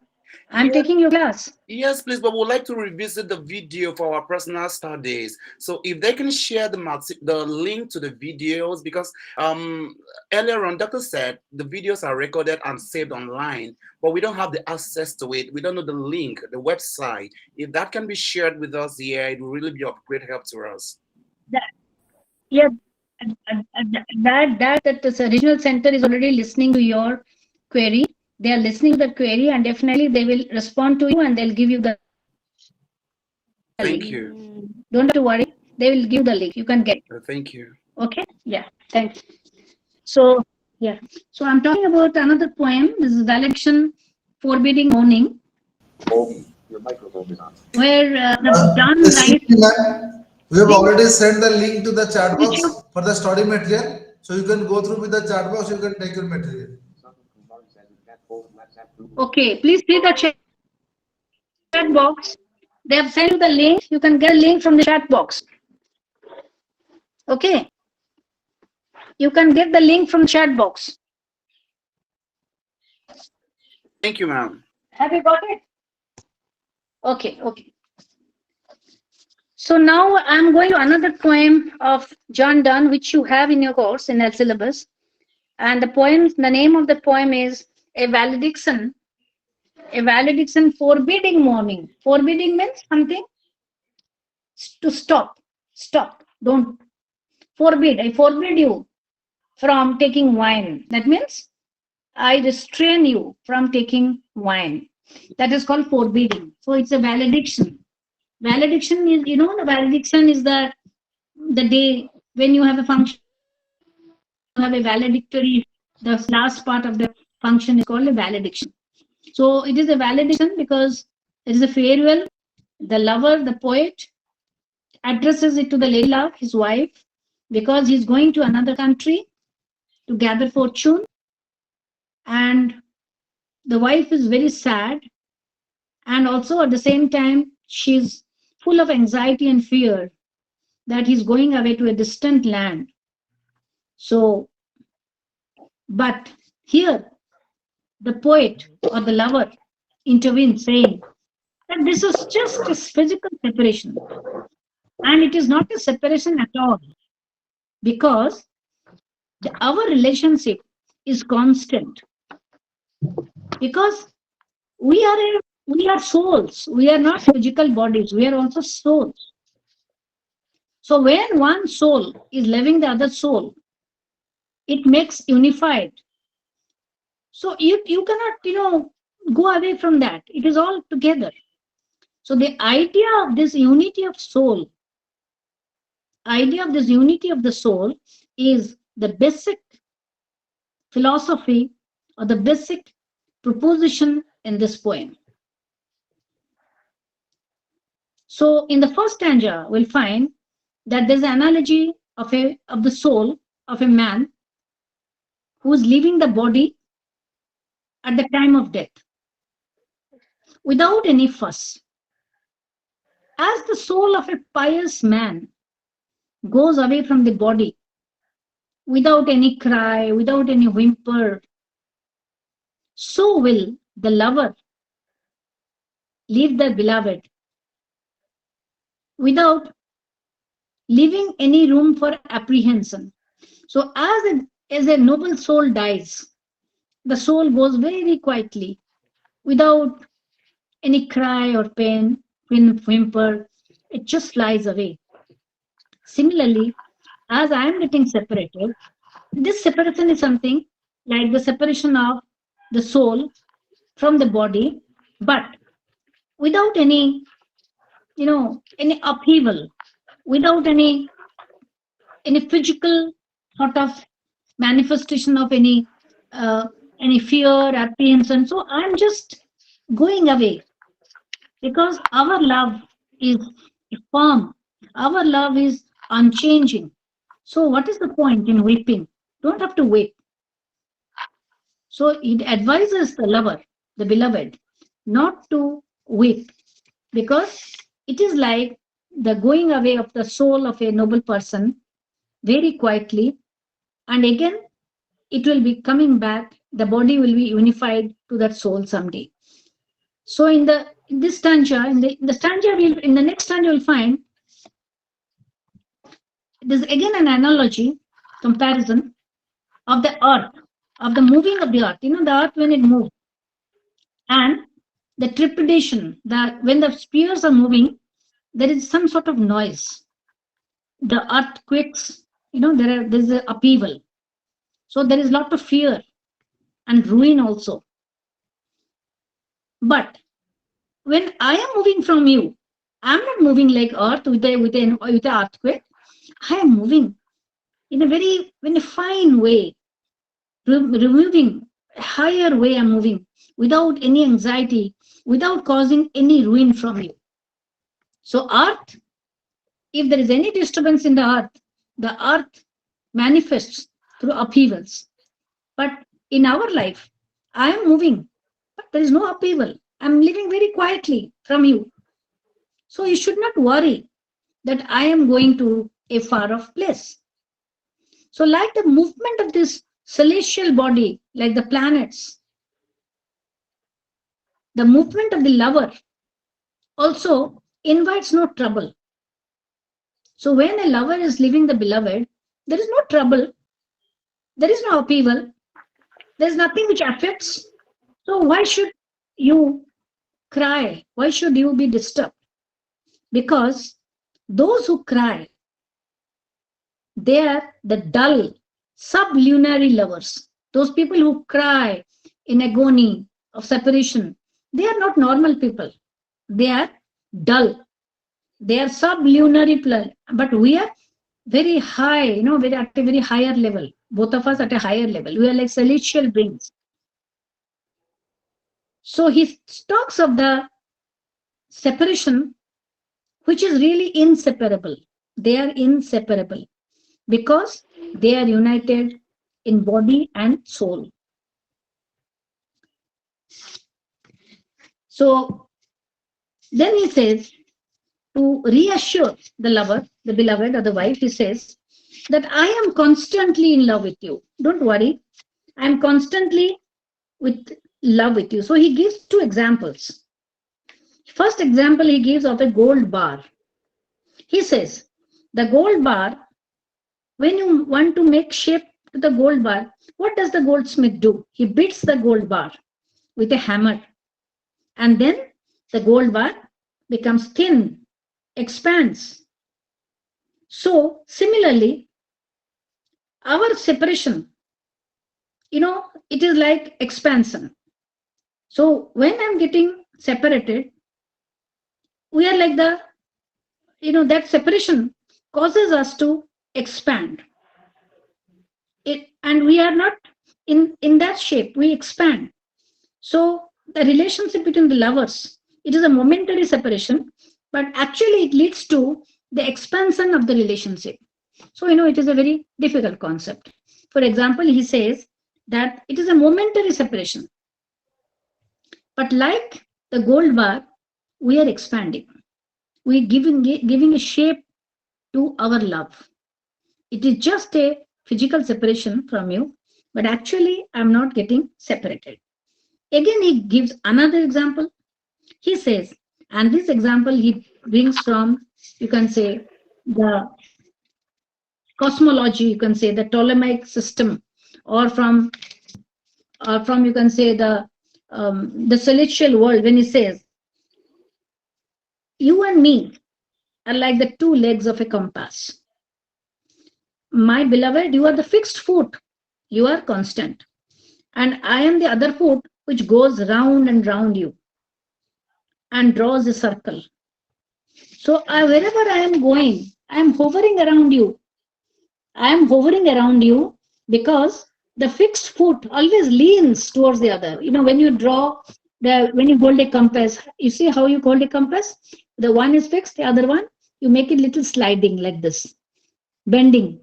I'm Yeah. taking your class. Yes, please, but we'd like to revisit the video for our personal studies. So if they can share the link to the videos, because earlier on, Doctor said the videos are recorded and saved online, but we don't have the access to it. We don't know the link, the website. If that can be shared with us here, it will really be of great help to us. That, yeah, that this regional center is already listening to your query. They are listening to the query, and definitely they will respond to you, and they'll give you the link. Thank you. Don't have to worry. They will give the link. You can get it. Thank you. Okay. Yeah. Thanks. So yeah. So I'm talking about another poem. This is Valediction Forbidding Mourning, where the John Excuse writes, me, ma'am. We have which already sent the link to the chat box you for the study material. So you can go through with the chat box. You can take your material. okay. Please see the chat box. They have sent you the link. You can get a link from the chat box. Okay. You can get the link from chat box. Thank you, ma'am. Have you got it? Okay, okay. So now I'm going to another poem of John Donne, which you have in your course in the syllabus. And the name of the poem is A Valediction. A Valediction forbidding morning. Forbidding means something to stop. Stop. Don't forbid. I forbid you from taking wine. That means I restrain you from taking wine. That is called forbidding. So it's a valediction. Valediction is, the valediction is the day when you have a function, you have a valedictory. The last part of the function is called a valediction. So it is a valediction because it is a farewell. The lover, the poet, addresses it to the lady love, his wife, because he's going to another country to gather fortune. And the wife is very sad. And also at the same time, she's full of anxiety and fear that he's going away to a distant land. So, but here, the poet or the lover intervenes, saying that this is just a physical separation. And it is not a separation at all, because our relationship is constant. Because we are souls. We are not physical bodies. We are also souls. So when one soul is loving the other soul, it makes unified. So you cannot, go away from that. It is all together. So the idea of this unity of soul, idea of this unity of the soul is the basic philosophy or the basic proposition in this poem. So in the first stanza, we'll find that there's an analogy of the soul of a man who is leaving the body at the time of death without any fuss. As the soul of a pious man goes away from the body without any cry, without any whimper, so will the lover leave their beloved without leaving any room for apprehension. So as a noble soul dies, the soul goes very quietly without any cry or pain, whimper. It just flies away. Similarly, as I am getting separated, this separation is something like the separation of the soul from the body, but without any, any upheaval, without any physical sort of manifestation of any fear, apprehension. So I'm just going away because our love is firm, our love is unchanging. So what is the point in weeping? Don't have to weep. So it advises the lover, the beloved, not to weep, because it is like the going away of the soul of a noble person very quietly, and again it will be coming back. The body will be unified to that soul someday. So in this stanza, in the next stanza, you'll find there's again an analogy, comparison of the earth, of the moving of the earth. The earth when it moves, and the trepidation, that when the spheres are moving, there is some sort of noise. The earthquakes, there's an upheaval. So there is a lot of fear and ruin also. But when I am moving from you, I'm not moving like earth with an earthquake. I am moving in a fine way, removing a higher way. I'm moving without any anxiety, without causing any ruin from you. So earth, if there is any disturbance in the earth manifests through upheavals. But in our life, I am moving, but there is no upheaval. I'm living very quietly from you. So you should not worry that I am going to a far off place. So like the movement of this celestial body, like the planets, the movement of the lover also invites no trouble. So when a lover is leaving the beloved, there is no trouble, there is no upheaval, there is nothing which affects. So why should you cry? Why should you be disturbed? Because those who cry, they are the dull, sublunary lovers. Those people who cry in agony of separation, they are not normal people. They are dull. They are sublunary people. But we are very high, very at a very higher level. Both of us at a higher level. We are like celestial beings. So he talks of the separation, which is really inseparable. They are inseparable because they are united in body and soul. So then he says, to reassure the lover, the beloved or the wife, he says that I am constantly in love with you. Don't worry. I am constantly with love with you. So he gives two examples. First example he gives of a gold bar. He says, the gold bar, when you want to make shape to the gold bar, what does the goldsmith do? He beats the gold bar with a hammer. And then the gold bar becomes thin, expands. So similarly, our separation, it is like expansion. So when I'm getting separated, we are like that separation causes us to expand. And we are not in that shape, we expand. So the relationship between the lovers, it is a momentary separation, but actually it leads to the expansion of the relationship. So, it is a very difficult concept. For example, he says that it is a momentary separation. But like the gold bar, we are expanding. We are giving a shape to our love. It is just a physical separation from you, but actually I'm not getting separated. Again, he gives another example. He says, and this example he brings from, you can say, the cosmology, you can say the Ptolemaic system, or from you can say the celestial world, when he says, you and me are like the two legs of a compass. My beloved, you are the fixed foot, you are constant, and I am the other foot which goes round and round you and draws a circle. So wherever I am going, I am hovering around you. I am hovering around you because the fixed foot always leans towards the other. When you when you hold a compass, you see how you hold a compass? The one is fixed, the other one, you make it little sliding like this, bending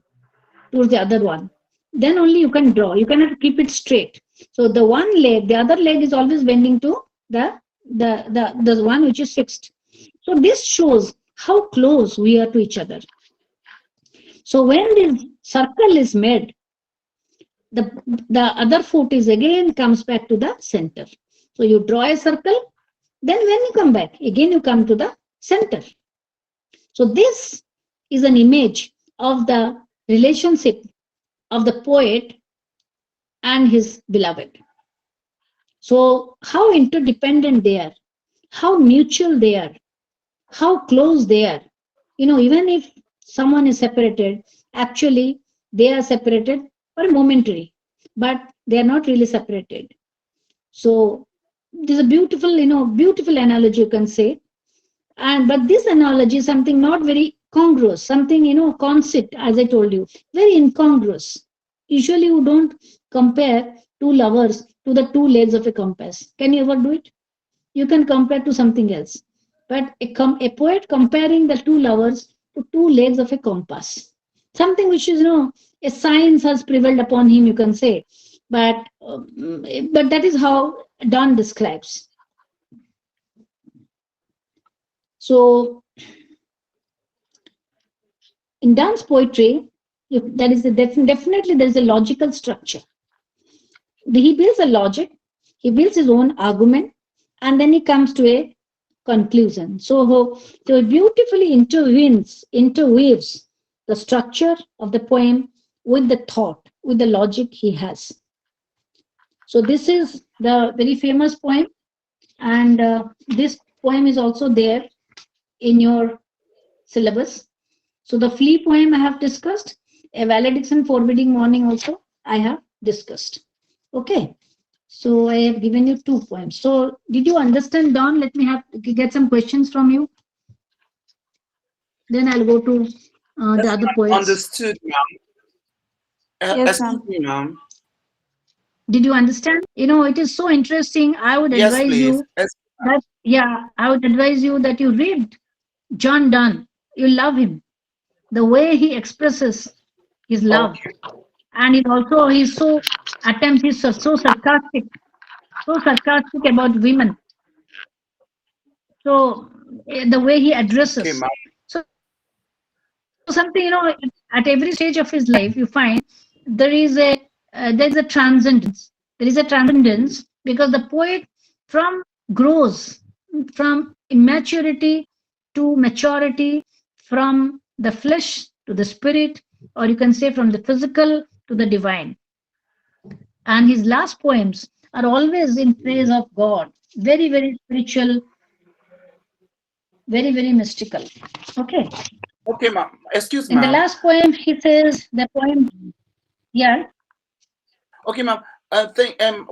towards the other one. Then only you can draw. You cannot keep it straight. So the other leg is always bending to the one which is fixed. So this shows how close we are to each other. So when this circle is made, the other foot is again comes back to the center. So you draw a circle, then when you come back, again you come to the center. So this is an image of the relationship of the poet and his beloved. So how interdependent they are, how mutual they are, how close they are. Even if someone is separated, actually they are separated for momentary, but they are not really separated. So this is a beautiful analogy, you can say. But this analogy is something not very congruous, something, conceit, as I told you, very incongruous. Usually you don't compare two lovers to the two legs of a compass. Can you ever do it? You can compare to something else. But a poet comparing the two lovers to two legs of a compass. Something which is, a science has prevailed upon him, you can say. But that is how Donne describes. So in Donne's poetry, That is definitely there is a logical structure. He builds a logic, he builds his own argument, and then he comes to a conclusion. So he beautifully interweaves the structure of the poem with the thought, with the logic he has. So this is the very famous poem, and this poem is also there in your syllabus. So the flea poem I have discussed, a valediction forbidding morning also I have discussed. Okay. So I have given you 2 poems. So did you understand, Don? Let me get some questions from you. Then I'll go to the Yes, other ma'am. poets. Understood, ma'am. Yes, Excuse ma'am. me, ma'am. Did you understand? It is so interesting. I would Yes, advise please. you that, yeah, I would advise you that you read John Donne. You love him. The way he expresses his love. Okay. And he's so, at times he's so sarcastic about women. So the way he Okay, addresses. ma'am. So something, at every stage of his life, you find there is a transcendence. There is a transcendence because the poet grows from immaturity to maturity, from the flesh to the spirit, or you can say from the physical to the divine. And his last poems are always in praise of God, very, very spiritual, very, very mystical. Okay. Okay, ma'am. Excuse, In the ma'am. last poem, he says the poem, yeah, Okay, ma'am.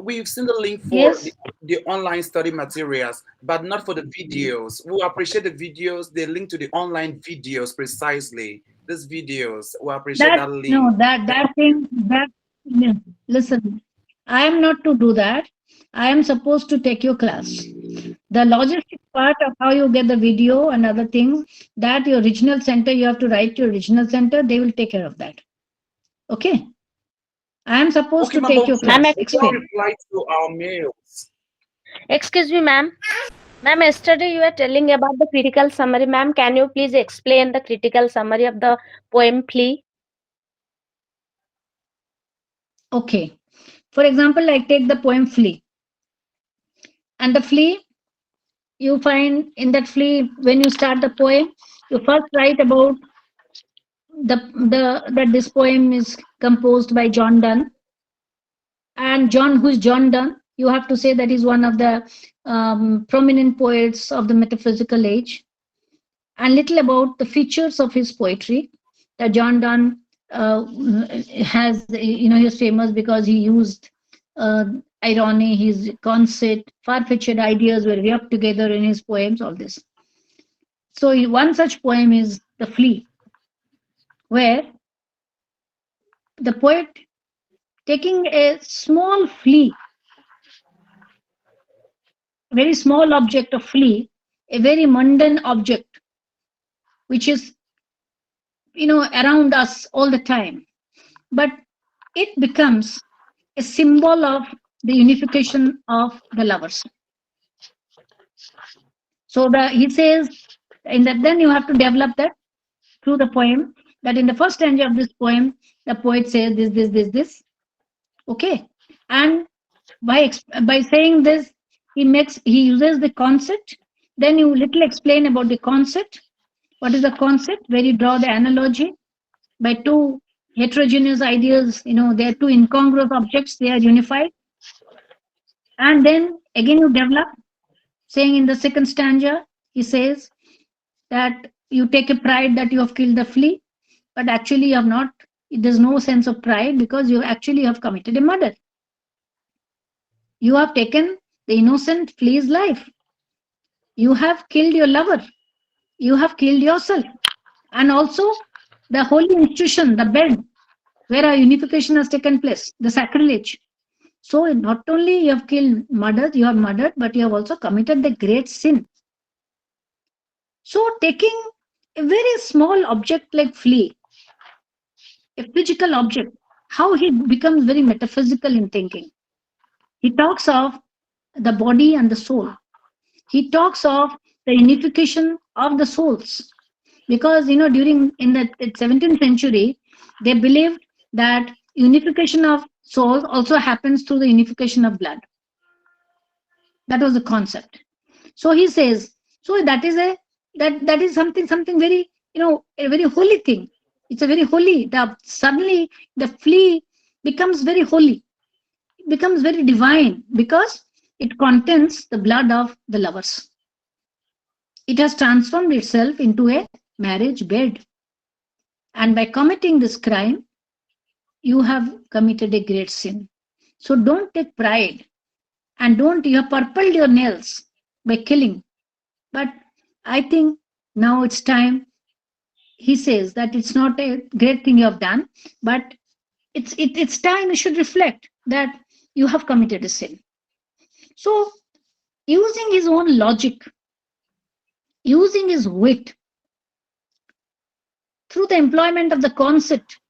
We've seen the link for yes, the online study materials, but not for the videos. We appreciate the videos, the link to the online videos precisely. These videos, we appreciate that no, link. that thing, yeah, listen, I am not to do that. I am supposed to take your class. The logistic part of how you get the video and other things, that your regional center, you have to write to your regional center, they will take care of that. Okay. I am supposed Okay, to ma'am, take but your Ma'am, class. we don't Explain. reply to our mails. excuse me, ma'am. Ma'am, yesterday you were telling about the critical summary. Ma'am, can you please explain the critical summary of the poem Flea? Okay. For example, I take the poem Flea. And the flea, you find in that flea, when you start the poem, you first write about that this poem is composed by John Donne. And who's John Donne? You have to say that he's one of the prominent poets of the metaphysical age. And little about the features of his poetry. That John Donne has, he was famous because he used uh, irony, his conceit, far-fetched ideas were rubbed together in his poems, all this. So one such poem is The Flea, where the poet taking a small flea, very small object of flea, a very mundane object, which is, around us all the time. But it becomes a symbol of the unification of the lovers. So he says in that, then you have to develop that through the poem, that in the first stanza of this poem, the poet says this. Okay. And by saying this, he uses the concept. Then you little explain about the concept. What is the concept? Where you draw the analogy by two heterogeneous ideas, they are two incongruous objects, they are unified. And then again you develop, saying in the second stanza, he says that you take a pride that you have killed the flea, but actually you have not. There's no sense of pride because you actually have committed a murder. You have taken the innocent flea's life. You have killed your lover. You have killed yourself. And also the holy institution, the bed, where our unification has taken place, the sacrilege. So not only you have you have murdered, but you have also committed the great sin. So taking a very small object like flea, a physical object, how he becomes very metaphysical in thinking. He talks of the body and the soul. He talks of the unification of the souls. Because, during in the 17th century, They believed that unification of souls also happens through the unification of blood. That was the concept. So he says, so that is something very, a very holy thing. It's a very holy. Suddenly the flea becomes very holy, becomes very divine because it contains the blood of the lovers. It has transformed itself into a marriage bed. And by committing this crime, you have committed a great sin. So don't take pride and don't, you have purpled your nails by killing. But I think now it's time. He says that it's not a great thing you have done, but it's time you should reflect that you have committed a sin. So, using his own logic, using his wit, through the employment of the concept,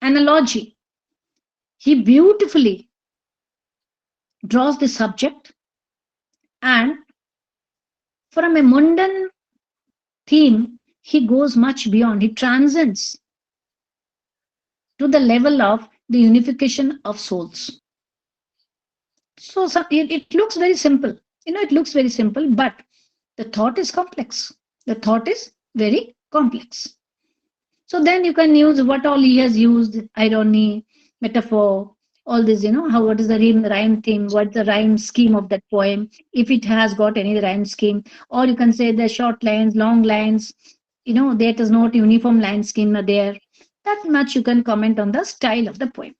analogy, he beautifully draws the subject, and from a mundane theme, he goes much beyond. He transcends to the level of the unification of souls. So it looks very simple. It looks very simple, but the thought is complex. The thought is very complex. So then you can use what all he has used: irony, metaphor, all this, what is the rhyme theme, what's the rhyme scheme of that poem, if it has got any rhyme scheme, or you can say the short lines, long lines, there is not uniform line scheme there. That much you can comment on the style of the poem.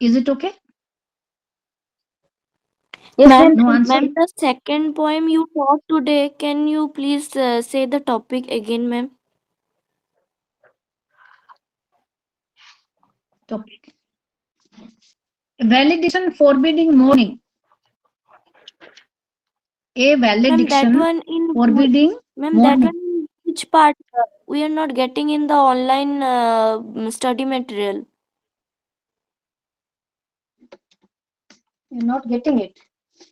Is it okay? Yes, Ma'am, ma'am. No answer? ma'am, the second poem you taught today, can you please say the topic again, ma'am? Topic. Valediction forbidding mourning. A Ma'am, that valediction one in forbidding ma'am, that one mourning. in which part we are not getting in the online study material. You're not getting it.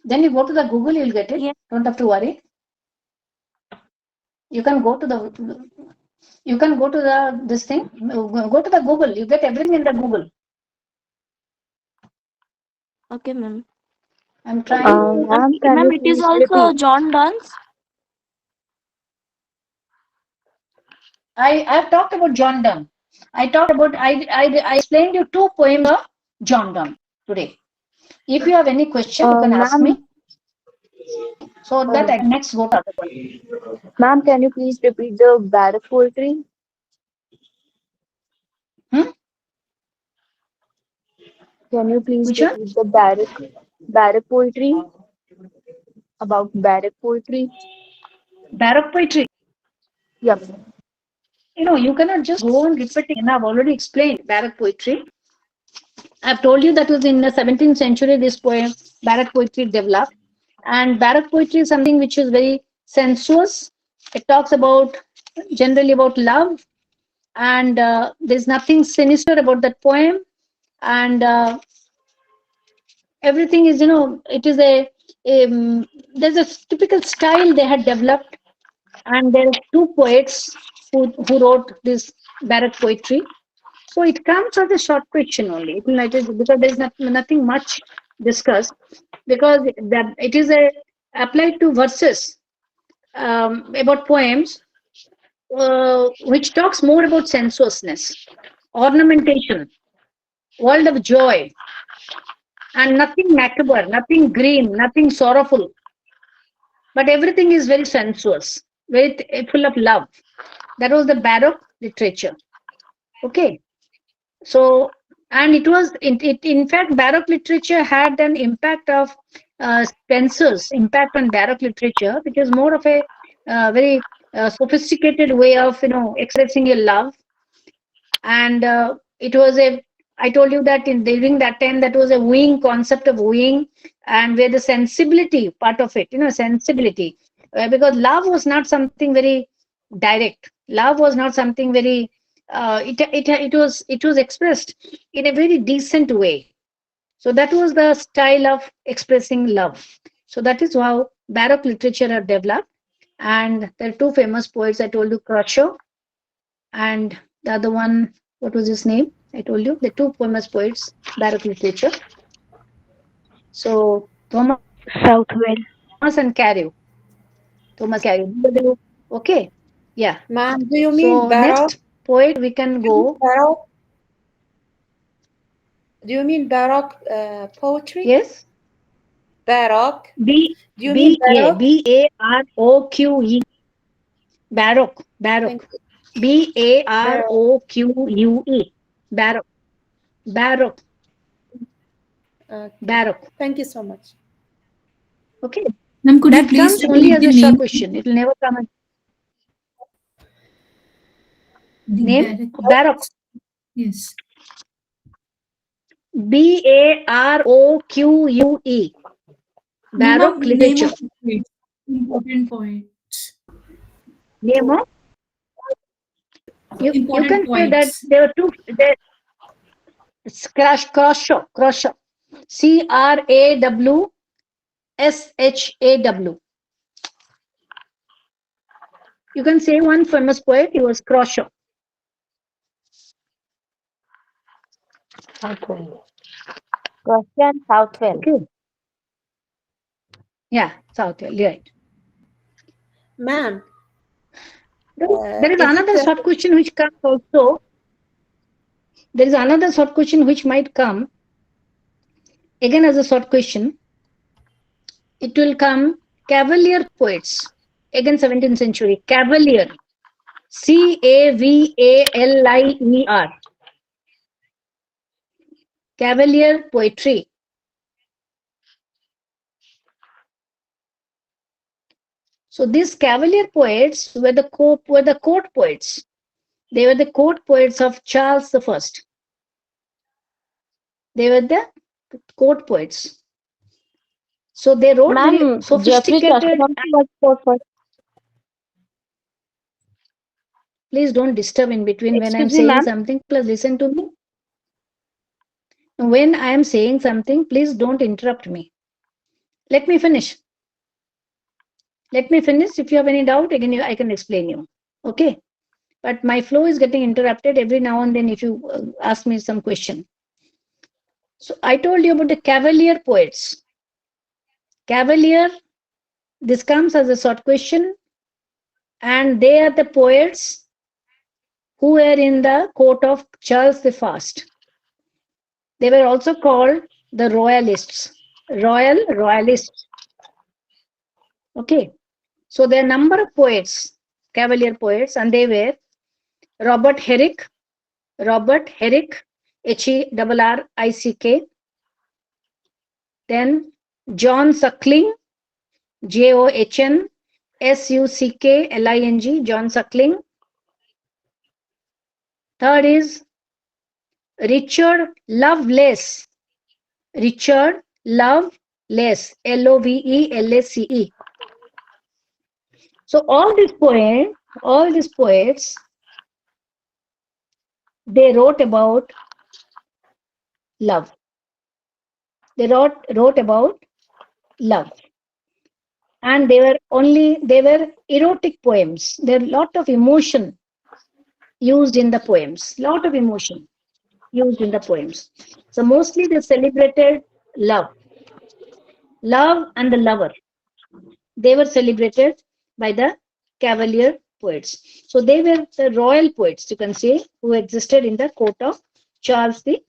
Then you go to the Google, you'll get it. Yes. Don't have to worry. You can go to the this thing. Go to the Google. You get everything in the Google. Okay, ma'am. I'm trying. Ma'am, can Ma'am, you it is please also repeat? John Donne's. I've talked about John Donne. I explained you two poems of John Donne today. If you have any question, you can ask Ma'am, me so that I next go to other one. ma'am, can you please repeat the barrack poetry? Hmm? Can you please Which one? repeat the barrack poetry about barrack poetry? Baroque poetry. Yep. You cannot just go on repeating. And I've already explained Baroque poetry. I've told you that was in the 17th century this poem, Baroque poetry developed. And Baroque poetry is something which is very sensuous. It talks generally about love, and there's nothing sinister about that poem. And everything is, it is there's a typical style they had developed. And there are two poets who wrote this Baroque poetry. So it comes as a short question only. Because there is nothing much discussed, because it is applied to verses about poems, which talks more about sensuousness, ornamentation, world of joy, and nothing macabre, nothing green, nothing sorrowful, but everything is very sensuous, very full of love. That was the Baroque literature. Okay. So, and in fact, Baroque literature had an impact of Spencer's impact on Baroque literature, which is more of a very sophisticated way of, expressing your love. And it was I told you that during that time, that was a wooing concept of wooing, and where the sensibility part of it, sensibility, because love was not something very direct. Love was not something very it was expressed in a very decent way. So that was the style of expressing love. So that is how Baroque literature have developed. And there are two famous poets I told you, Crochet, and The other one, what was his name? I told you, the two famous poets, Baroque literature. So Thomas Southwell. and Carew. Thomas Carew. Okay. Yeah. Ma'am, do you mean So Baroque? next poet we can go. Baroque? Do you mean Baroque poetry? Yes. Baroque? B Do you mean Baroque? Baroque. Baroque. Thank Baroque. you. Baroque. Baroque. Baroque. Okay. Baroque. Thank you so much. Okay. Ma'am, could you That please comes only repeat as the a short name? question. It will never come as The name. Baroque. Baroque. Yes. Baroque. Name of Baroque literature. poets, important poets. Name of you Important can say that poets. there are two. There, Crashaw. Crawshaw. You can say one famous poet. He was Crashaw. Southwell. Christian Southwell. Okay. Yeah, Southwell. Right. Ma'am, There is is another it short question which comes also. There is another short question which might come again as a short question. It will come Cavalier poets. Again, 17th century. Cavalier. Cavalier. Cavalier poetry. So these Cavalier poets were the court poets. They were the court poets of Charles I. They were the court poets. So they wrote very Ma'am, Jeffrey sophisticated. Chaucer was for Please don't disturb in between when I'm excuse me, saying ma'am. something. Please listen to me. When I am saying something, please don't interrupt me. Let me finish. Let me finish. If you have any doubt, again, I can explain you. Okay. But my flow is getting interrupted every now and then if you ask me some question. So I told you about the Cavalier poets. Cavalier, this comes as a short question, and they are the poets who were in the court of Charles I. They were also called the royalists. Royalists. Okay. So there are number of poets, Cavalier poets, and they were Robert Herrick, Herrick, then John Suckling, John Suckling, John Suckling. Third is Richard Lovelace, Lovelace. So all these poets, they wrote about love. They wrote about love. And they were erotic poems. There are a lot of emotion used in the poems. Lot of emotion used in the poems. So mostly they celebrated love and the lover. They were celebrated by the Cavalier poets. So they were the royal poets, you can say, who existed in the court of Charles I.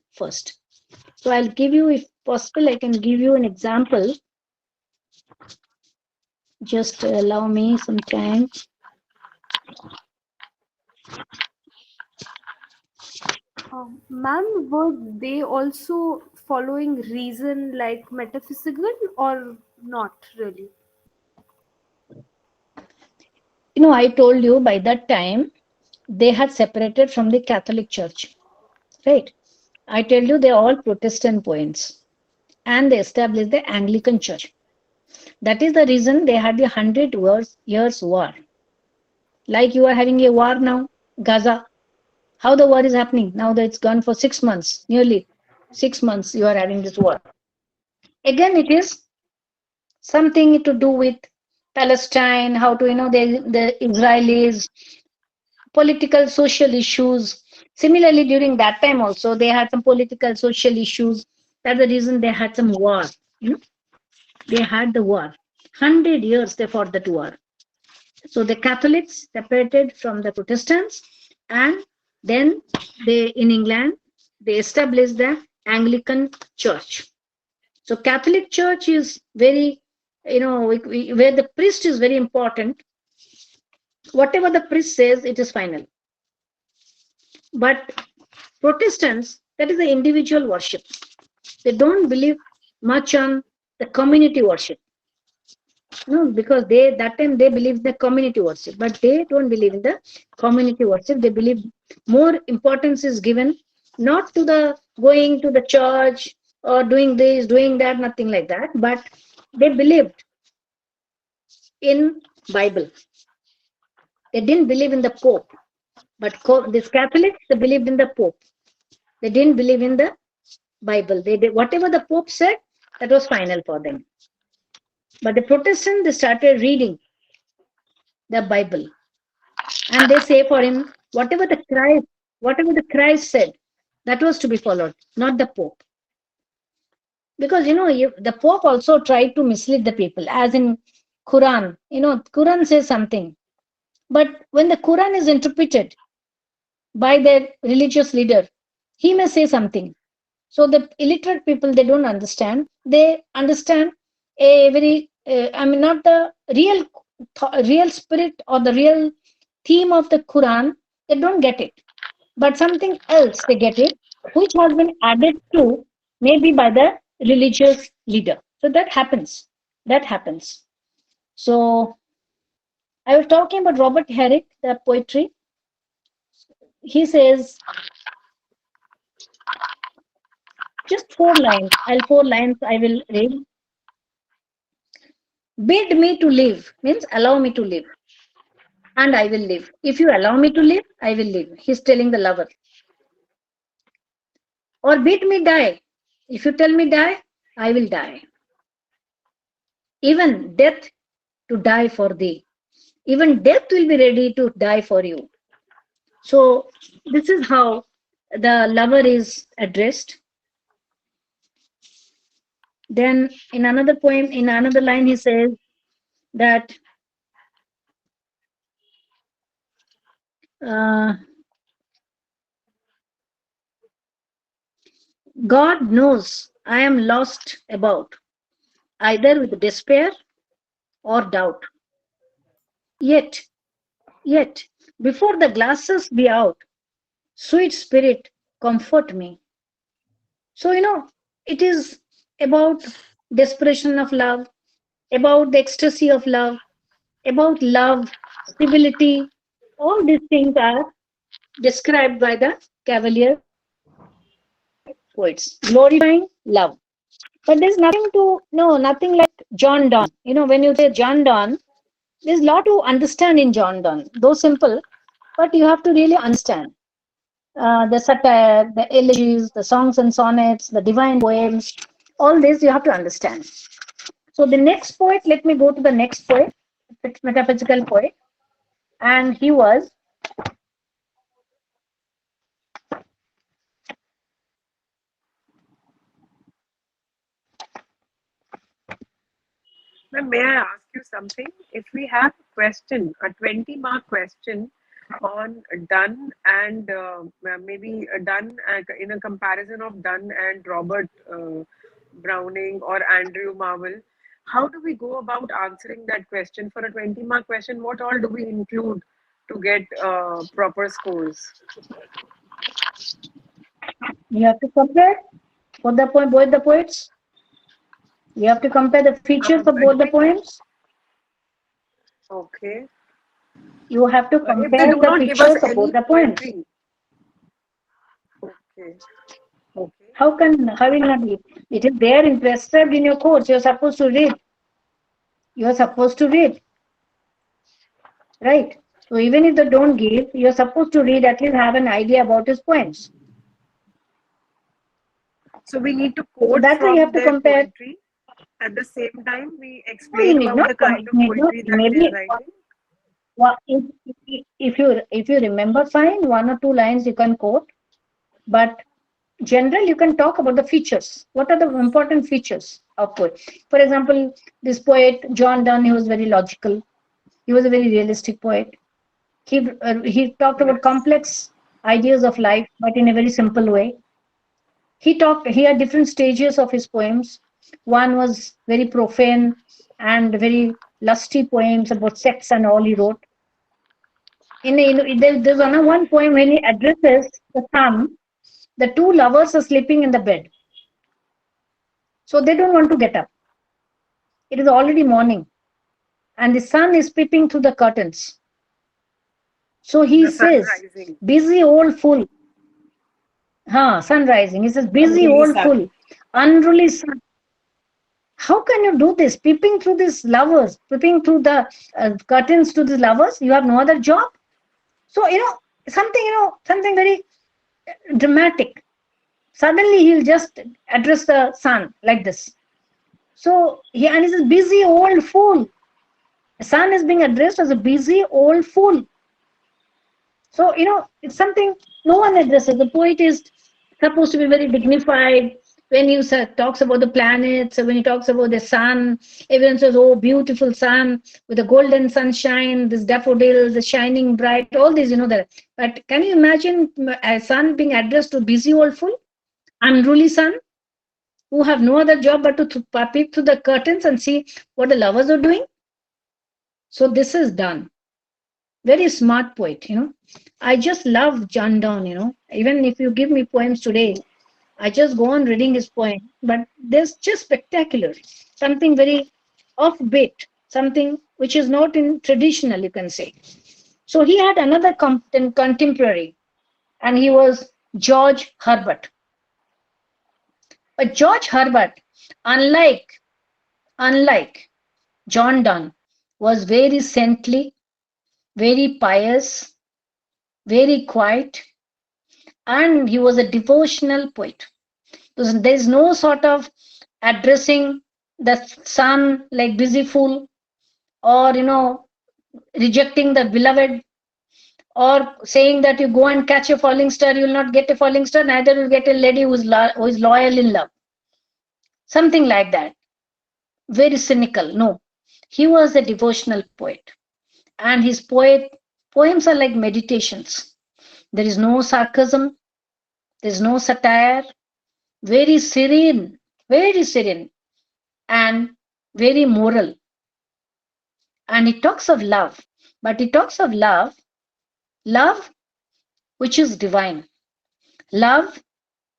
So I'll give you, if possible, I can give you an example. Just allow me some time. Ma'am, were they also following reason like metaphysical or not really? I told you by that time they had separated from the Catholic Church, right? I tell you they're all Protestant poets, and they established the Anglican Church. That is the reason they had the 100 years war. Like you are having a war now, Gaza. How the war is happening now that it's gone for 6 months, nearly 6 months. You are having this war. Again, it is something to do with Palestine. How to the Israelis, political, social issues. Similarly, during that time also, they had some political, social issues. That's the reason they had some war. You know, they had the war. 100 years they fought that war. So the Catholics separated from the Protestants, and then they in England they established the Anglican Church. So Catholic Church is very, where the priest is very important. Whatever the priest says, it is final. But Protestants, that is the individual worship. They don't believe much on the community worship. No, because they that time they believe the community worship, but they don't believe in the community worship. They believe more importance is given not to the going to the church or doing this, doing that, nothing like that. But they believed in Bible. They didn't believe in the Pope. But these Catholics, they believed in the Pope. They didn't believe in the Bible. They did whatever the Pope said, that was final for them. But the Protestants, they started reading the Bible, and they say for him, whatever the Christ said, that was to be followed, not the Pope. Because the Pope also tried to mislead the people, as in Quran. Quran says something, but when the Quran is interpreted by their religious leader, he may say something. So the illiterate people, they don't understand. They understand a very, not the real spirit or the real theme of the Quran. They don't get it, but something else they get it, which has been added to maybe by the religious leader. So that happens. That happens. So I was talking about Robert Herrick, the poetry. He says just 4 lines. 4 lines I will read. Bid me to live means allow me to live, and I will live. If you allow me to live, I will live. He's telling the lover. Or bid me die. If you tell me die, I will die. Even death to die for thee. Even death will be ready to die for you. So this is how the lover is addressed. Then in another poem, in another line, he says that God knows I am lost about, either with despair or doubt. Yet, before the glasses be out, sweet spirit, comfort me. So, it is about desperation of love, about the ecstasy of love, about love, stability. All these things are described by the Cavalier poets, glorifying love. But there's nothing like John Donne. When you say John Donne, there's a lot to understand in John Donne, though simple, but you have to really understand the satire, the elegies, the songs and sonnets, the divine poems. All this you have to understand. So the next poet, let me go to the next poet, metaphysical poet, and he was Ma'am, may I ask you something? If we have a question, a 20-mark question on Donne and maybe Donne in a comparison of Donne and Robert Browning or Andrew Marvell, how do we go about answering that question? For a 20-mark question, what all do we include to get proper scores? you have to compare for the poem, both the poets. You have to compare the features of both the poems. Okay. You have to If they compare do the not give us features of both any the poems. poetry. Okay. How will not be? It is there in prescribed in your course. You're supposed to read. You're supposed to read. Right? So even if they don't give, you're supposed to read, at least have an idea about his poems. So we need to quote So that's why you have to their compare. poetry. At the same time, we No, you explain need about not the kind of need not- poetry that they maybe are writing. If you remember, fine, one or two lines you can quote, but general you can talk about the features. What are the important features of poet? For example, this poet John Donne, he was very logical. He was a very realistic poet. He talked about Yes. complex ideas of life, but in a very simple way. He had different stages of his poems. One was very profane and very lusty poems about sex and all he wrote. There's one poem when he addresses the sun. The two lovers are sleeping in the bed, so they don't want to get up. It is already morning, and the sun is peeping through the curtains. So he The sun says, rising. "Busy old fool." Sun rising. He says, "Busy Unruly old sun. fool, unruly sun. How can you do this? Peeping through these lovers, peeping through the curtains to these lovers. You have no other job." So something very dramatic. Suddenly he'll just address the sun like this. So and he says, "Busy old fool." The sun is being addressed as a busy old fool. So it's something no one addresses. The poet is supposed to be very dignified. When he talks about the planets, when he talks about the sun, everyone says, "Oh, beautiful sun with the golden sunshine, this daffodil, the shining bright," all these, that. But can you imagine a sun being addressed to busy old fool, unruly sun, who have no other job but to peep through the curtains and see what the lovers are doing? So this is done. Very smart poet. I just love John Donne. Even if you give me poems today, I just go on reading his poem, but there's just spectacular, something very offbeat, something which is not in traditional, you can say. So he had another contemporary, and he was George Herbert. But George Herbert, unlike John Donne, was very saintly, very pious, very quiet, and he was a devotional poet. There's no sort of addressing the sun like busy fool, or rejecting the beloved, or saying that you go and catch a falling star, you will not get a falling star, neither will get a lady who is loyal in love, something like that. Very cynical. No, he was a devotional poet, and his poems are like meditations. There is no sarcasm, there is no satire. Very serene, and very moral. And he talks of love, but he talks of love which is divine, love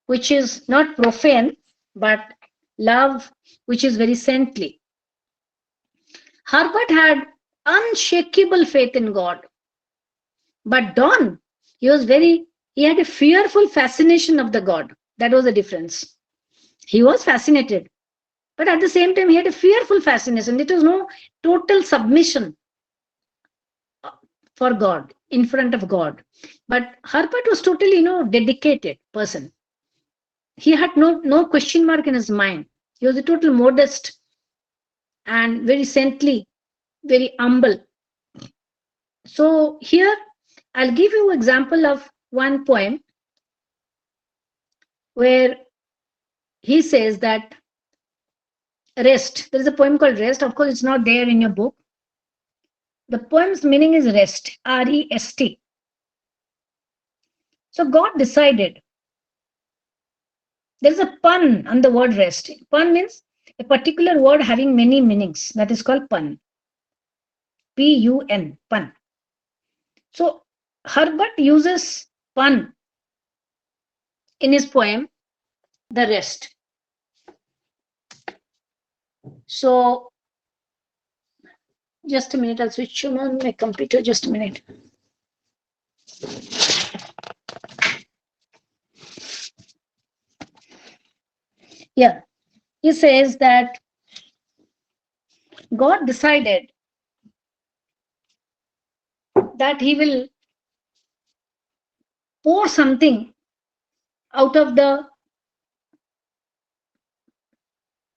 which is not profane, but love which is very saintly. Herbert had unshakable faith in God, but Donne, he had a fearful fascination of the God. That was the difference. He was fascinated, but at the same time, he had a fearful fascination. It was no total submission for God, in front of God. But Herbert was totally, dedicated person. He had no question mark in his mind. He was a total modest and very saintly, very humble. So here I'll give you an example of one poem where he says that rest. There is a poem called Rest. Of course, it's not there in your book. The poem's meaning is rest, R-E-S-T. So God decided. There's a pun on the word rest. Pun means a particular word having many meanings. That is called pun. P-U-N, pun. So Herbert uses pun in his poem, The Rest. So just a minute, I'll switch on my computer. Just a minute. Yeah, he says that God decided that he will pour something out of the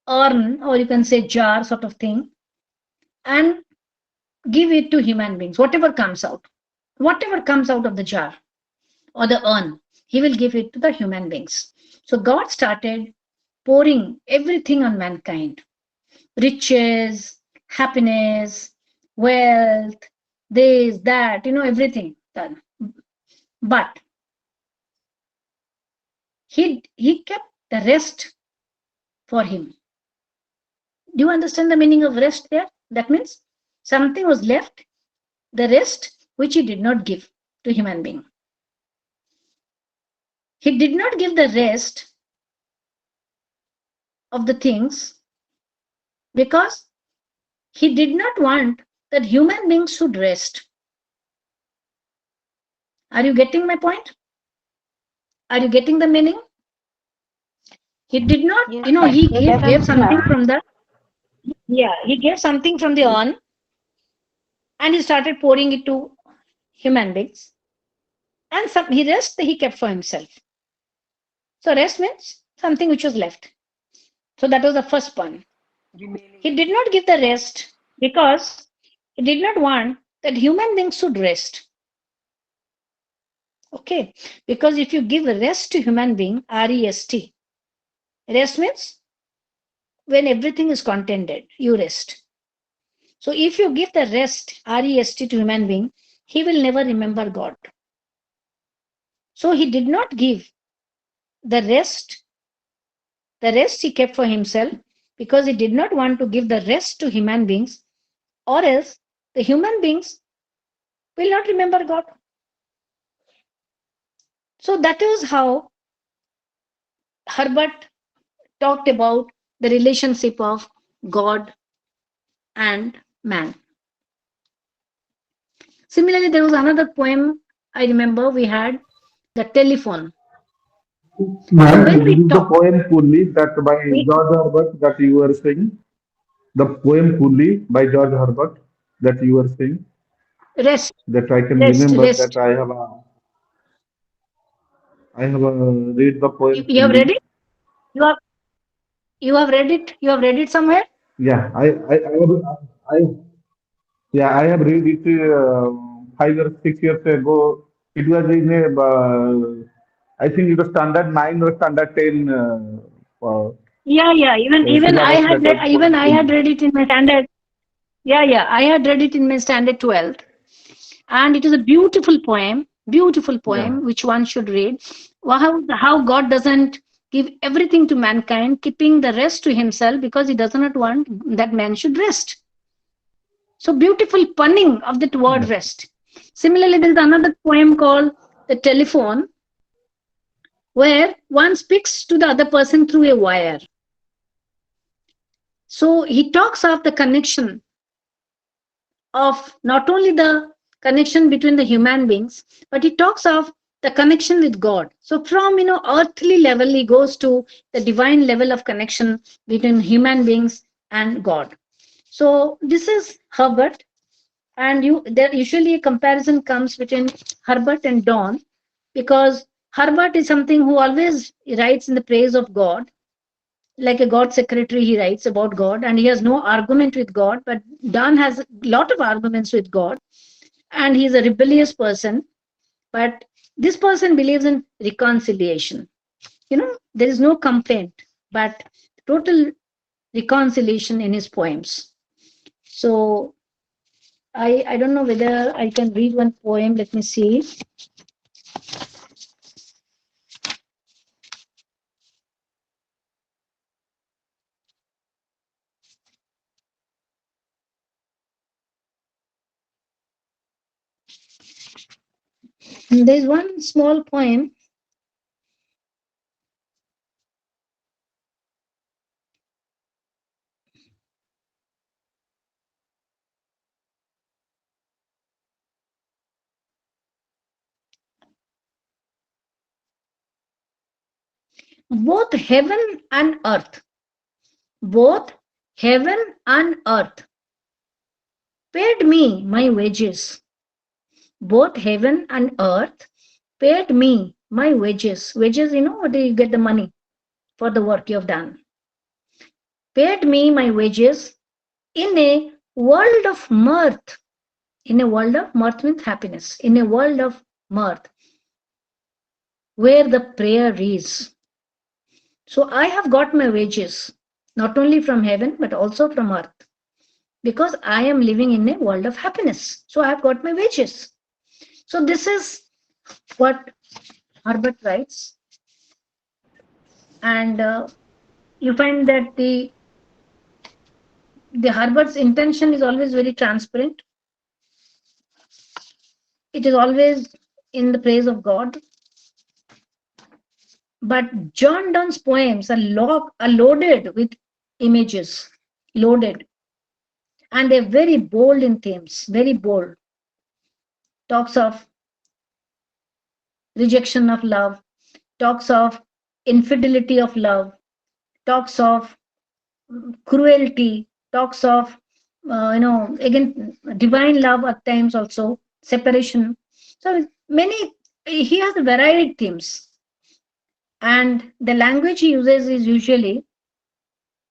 urn, or you can say jar sort of thing, and give it to human beings, whatever comes out of the jar or the urn, he will give it to the human beings. So God started pouring everything on mankind: riches, happiness, wealth, this, that, everything done. But he kept the rest for him. Do you understand the meaning of rest there? That means something was left, the rest which he did not give to human being. He did not give the rest of the things because he did not want that human beings should rest. Are you getting my point? Are you getting the meaning? He did not, Yes, he gave definitely, something ma'am. from he gave something from the urn and he started pouring it to human beings. And rest he kept for himself. So rest means something which was left. So that was the first one. He did not give the rest because he did not want that human beings should rest. Okay, because if you give rest to human being, R-E-S-T, rest means when everything is contented, you rest. So if you give the rest, R-E-S-T, to human being, he will never remember God. So he did not give the rest. The rest he kept for himself because he did not want to give the rest to human beings, or else the human beings will not remember God. So that is how Herbert talked about the relationship of God and man. Similarly, there was another poem I remember we had, The Telephone. So Ma'am, when this we is the talk, poem Fully that by we George Herbert that you were saying. The poem Fully by George Herbert that you were saying. rest, That I can rest, remember that rest. I have read the poem You have read fully. it? You have you have read it? You have read it somewhere? Yeah, I yeah, I have read it 5 or 6 years ago. It was in a, I think it was standard 9 or standard 10 Yeah, yeah. Even I syllabus had that was even poem I had fully. read it in my standard. Yeah, yeah. I had read it in my standard 12th, and it is a beautiful Yeah, poem which one should read. How God doesn't give everything to mankind, keeping the rest to himself because he does not want that man should rest. So beautiful punning of that word yeah. rest. Similarly, there is another poem called The Telephone, where one speaks to the other person through a wire. So he talks of the connection of not only the connection between the human beings, but he talks of the connection with God. So from earthly level, he goes to the divine level of connection between human beings and God. So this is Herbert, and there usually a comparison comes between Herbert and Don, because Herbert is something who always writes in the praise of God, like a God secretary, he writes about God, and he has no argument with God. But Don has a lot of arguments with God, and he's a rebellious person. But this person believes in reconciliation. There is no complaint, but total reconciliation in his poems. So I don't know whether I can read one poem. Let me see. There's one small poem. Both heaven and earth, both heaven and earth paid me my wages. Both heaven and earth paid me my wages. Wages, what do you get? The money for the work you have done. Paid me my wages in a world of mirth. In a world of mirth means happiness. In a world of mirth, where the prayer is. So I have got my wages, not only from heaven, but also from earth, because I am living in a world of happiness. So I have got my wages. So this is what Herbert writes. And you find that the Herbert's intention is always very transparent. It is always in the praise of God. But John Donne's poems are loaded with images, loaded. And they're very bold in themes, very bold. Talks of rejection of love, talks of infidelity of love, talks of cruelty, talks of, again, divine love at times also, separation. So many, he has varied themes. And the language he uses is usually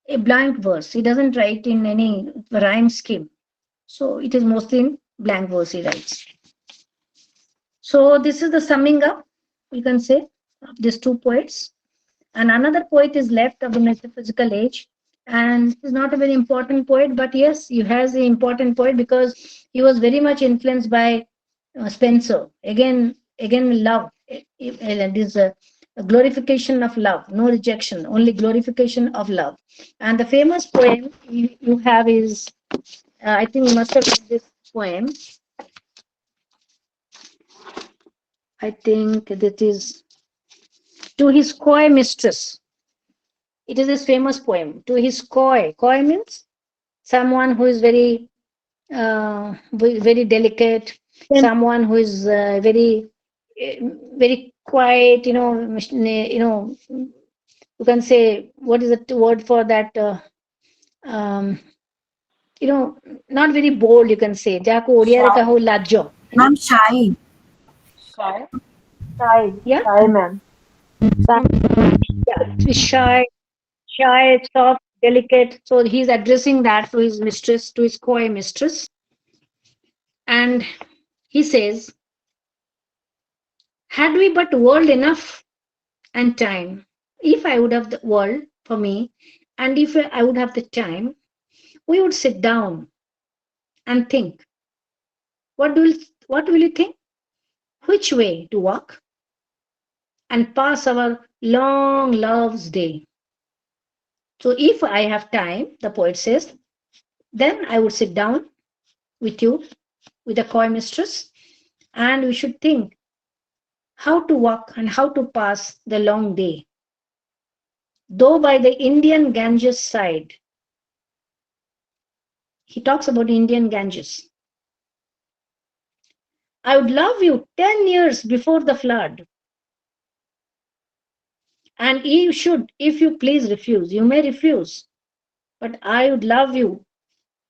a blank verse. He doesn't write in any rhyme scheme. So it is mostly in blank verse he writes. So this is the summing up, you can say, of these two poets. And another poet is left of the metaphysical age. And he's not a very important poet, but yes, he has an important poet because he was very much influenced by Spencer. Again, love. This a glorification of love, no rejection, only glorification of love. And the famous poem you have is, I think you must have read this poem. I think that is To His Coy Mistress. It is his famous poem, To His Coy. Coy means someone who is very, very delicate, someone who is very quiet. You can say, what is the word for that? Um, not very bold. You can say, "Jaako Odia रे कहो Lajo." Ma'am, shy. Shy. Shy. Yeah, Shy, ma'am. yeah, shy, soft, delicate. So he's addressing that to his mistress, to his coy mistress. And he says, had we but world enough and time, if I would have the world for me, and if I would have the time, we would sit down and think. What will you think? Which way to walk and pass our long love's day? So if I have time, the poet says, then I would sit down with you, with a coy mistress, and we should think how to walk and how to pass the long day. Though by the Indian Ganges side, he talks about Indian Ganges. I would love you 10 years before the flood. And you should, if you please, refuse. You may refuse. But I would love you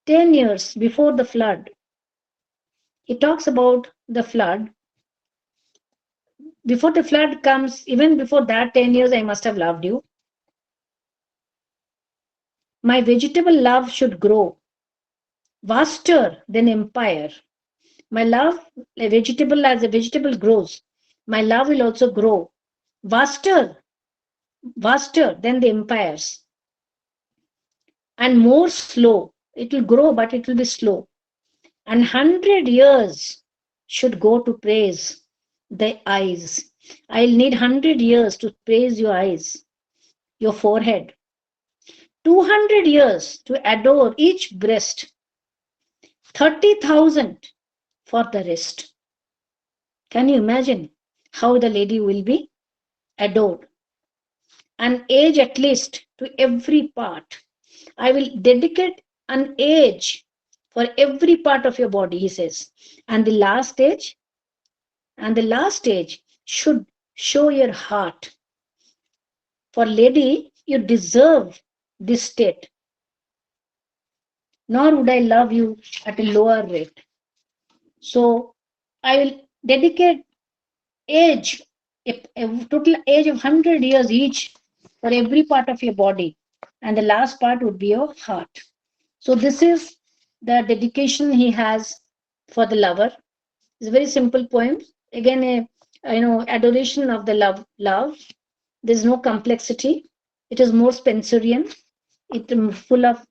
10 years before the flood. He talks about the flood. Before the flood comes, even before that 10 years, I must have loved you. My vegetable love should grow vaster than empire. My love, as a vegetable grows, my love will also grow vaster than the empires, and more slow. It will grow, but it will be slow. And 100 years should go to praise the eyes. I'll need 100 years to praise your eyes, your forehead. 200 years to adore each breast. 30,000 for the rest. Can you imagine how the lady will be adored? An age at least to every part. I will dedicate an age for every part of your body, he says. And the last age should show your heart. For lady, you deserve this state. Nor would I love you at a lower rate. So I will dedicate age, a total age of 100 years each for every part of your body. And the last part would be your heart. So this is the dedication he has for the lover. It's a very simple poem. Again, adoration of the love. There's no complexity. It is more Spencerian. It full of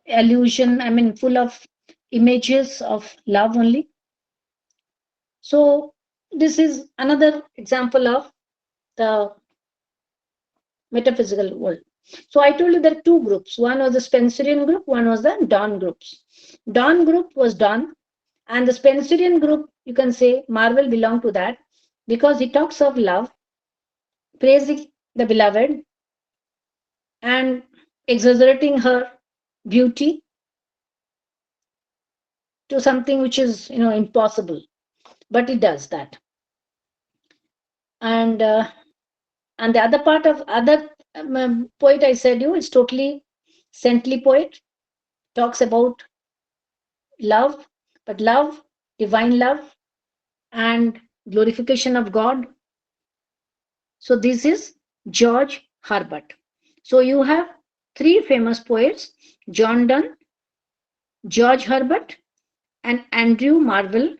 allusion. I mean, full of images of love only. So this is another example of the metaphysical world. So I told you there are two groups. One was the Spencerian group, one was the Dawn groups. Dawn group was Dawn, and the Spencerian group, you can say Marvel belonged to that because he talks of love, praising the beloved, and exaggerating her beauty to something which is impossible, but he does that. And the other part of other poet I said you is totally saintly poet, talks about love, but love, divine love, and glorification of God. So this is George Herbert. So you have three famous poets: John Donne, George Herbert, and Andrew Marvell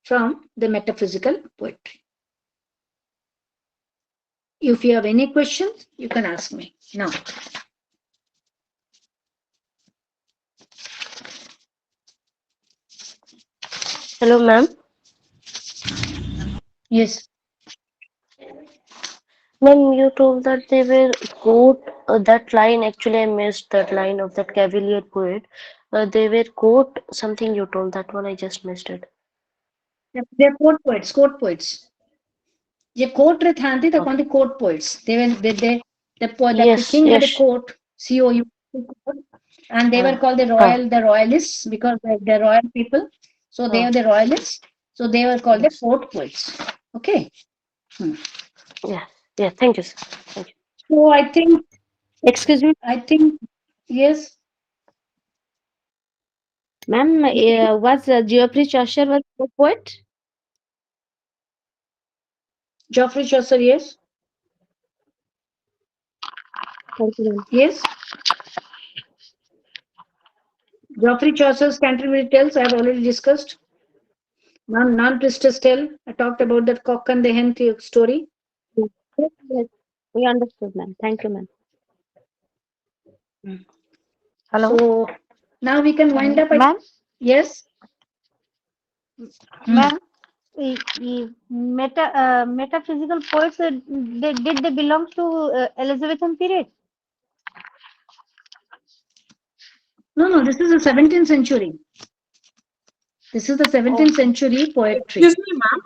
from the metaphysical poetry. If you have any questions, you can ask me now. Hello, ma'am. Yes. Ma'am, you told that they were quote that line. Actually, I missed that line of that Cavalier poet. They were quote something you told. That one I just missed it. They're court poets, court poets. The court रे ଥାନ୍ତି ତାକୁ କହନ୍ତି court poets. The Yes, king had a yes. court, COU, and they were called the royalists because they're royal people. So they are the royalists. So they were called the court poets. Okay. Yeah, yeah. Thank you, sir. Thank you. So I think, Excuse me, I think, yes. ma'am. Was Geoffrey Chaucer was a poet? Geoffrey Chaucer, yes. Thank you, ma'am. Yes. Geoffrey Chaucer's Canterbury Tales I have already discussed. Non-Twister's Tale, I talked about that cock and the hen story. Yes, yes. We understood, ma'am. Thank you, ma'am. Hello, So now we can wind up. Ma'am, Yes. ma'am, metaphysical poets, did they belong to Elizabethan period? No, this is the 17th century. This is the 17th century poetry. Excuse me, ma'am.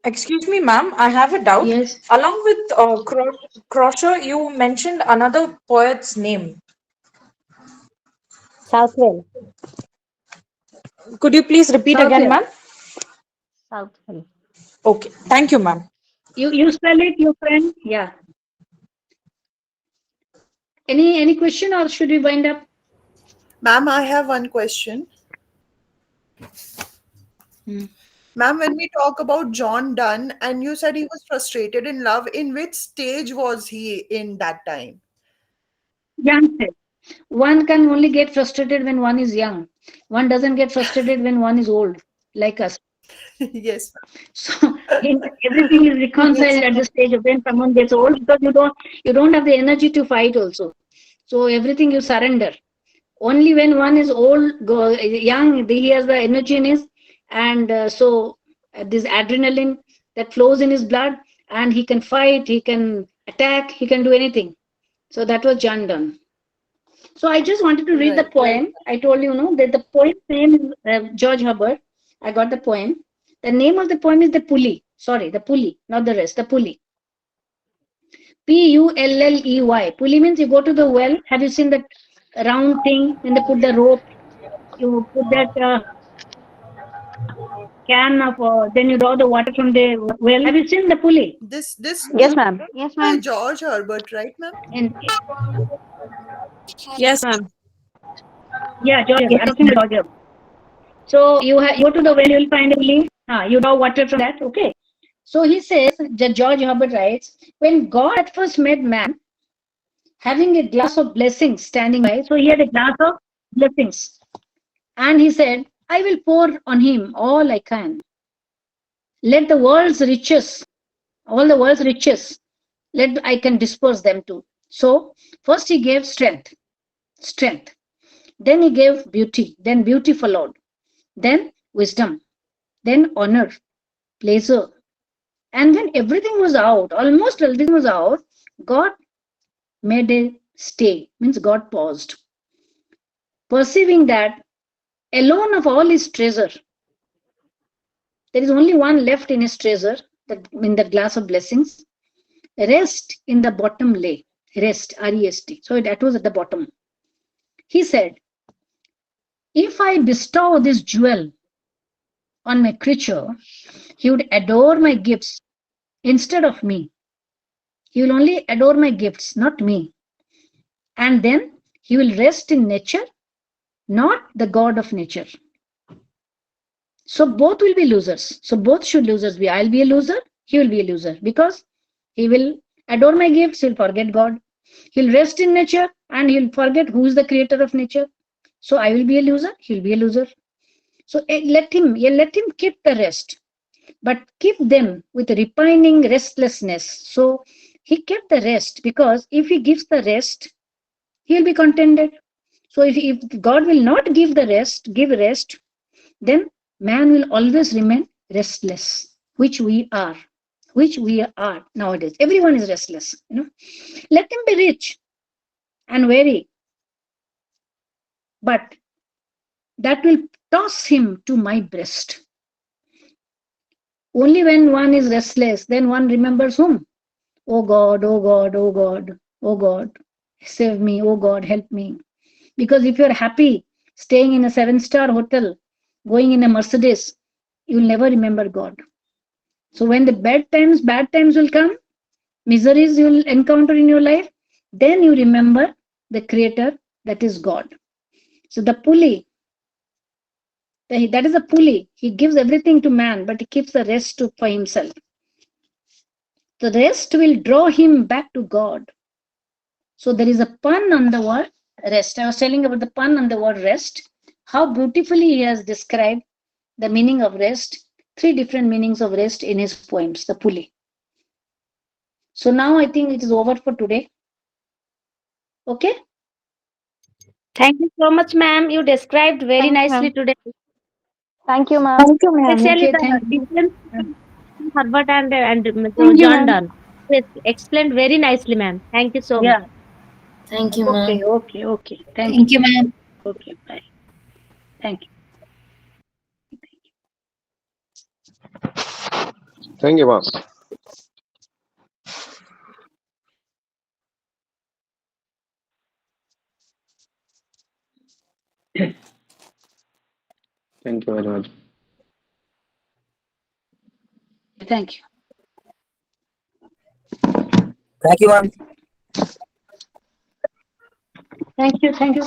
Excuse me, ma'am. I have a doubt. Yes. Along with Crusher, you mentioned another poet's name. Southwell. Could you please repeat again, ma'am? Southwell. Okay. Thank you, ma'am. You spell it, your friend. Yeah. Any question, or should we wind up? Ma'am, I have one question. Ma'am, when we talk about John Donne, and you said he was frustrated in love, in which stage was he in that time? Young. One can only get frustrated when one is young. One doesn't get frustrated when one is old, like us. Yes. So everything is reconciled at the stage of when someone gets old, because you don't have the energy to fight also. So everything you surrender. Only when one is old, young, he has the energy in his, and so this adrenaline that flows in his blood, and he can fight, he can attack, he can do anything. So that was John Donne. So I just wanted to read the poem. I told you, that the poem name is George Herbert. I got the poem. The name of the poem is The Pulley. Sorry, The Pulley, not the rest. The Pulley. Pulley. Pulley means you go to the well. Have you seen that round thing when they put the rope? You put that can of, then you draw the water from the well. Have you seen the pulley? This Yes, ma'am. Yes, by ma'am. George Herbert, right, ma'am? Yes, ma'am. Yeah, George. I'm talking about George. So you go to the well, you will find a pulley. You draw water from that. Okay. So he says that George Herbert writes, when God at first made man, having a glass of blessings standing by, so he had a glass of blessings, and he said, I will pour on him all I can. Let the world's riches, all the world's riches, let I can disperse them to. So first he gave strength, strength. Then he gave beauty, then beauty followed. Then wisdom, then honor, pleasure. And when everything was out, almost everything was out, God made a stay, means God paused. Perceiving that alone of all his treasure, there is only one left in his treasure, that in the glass of blessings. Rest in the bottom lay. Rest, R-E-S-T. So that was at the bottom. He said, if I bestow this jewel on my creature, he would adore my gifts instead of me. He will only adore my gifts, not me. And then he will rest in nature, not the God of nature. So both will be losers. So both should losers be. I'll be a loser, he will be a loser, because he will adore my gifts, he'll forget God. He'll rest in nature and he'll forget who is the creator of nature. So I will be a loser, he'll be a loser. So let him keep the rest, but keep them with repining restlessness. So he kept the rest, because if he gives the rest, he'll be contented. So if God will not give the rest, then man will always remain restless, which we are nowadays. Everyone is restless. Let him be rich and weary, but that will toss him to my breast. Only when one is restless, then one remembers whom? Oh God, oh God, oh God, oh God, save me, oh God, help me. Because if you're happy staying in a 7-star hotel, going in a Mercedes, you'll never remember God. So when the bad times will come, miseries you'll encounter in your life, then you remember the creator, that is God. So the pulley, that is a pulley. He gives everything to man, but he keeps the rest for himself. The rest will draw him back to God. So there is a pun on the word rest. I was telling about the pun on the word rest, how beautifully he has described the meaning of rest, 3 different meanings of rest in his poems, the pulley. So now I think it is over for today. Okay? Thank you so much, ma'am. You described very Thank you, nicely ma'am. today. Thank you, ma'am. Thank you, ma'am. Especially Okay, the thank you. difference between Herbert and Thank you, John ma'am. Donne. Yes, explained very nicely, ma'am. Thank you so much. Yeah. Thank you, Okay, ma'am. okay, okay. Thank Thank you. you, ma'am. Okay, bye. Thank you. Thank you, ma'am. Thank you very much. Thank you. Thank you, ma'am. Thank you. Thank you.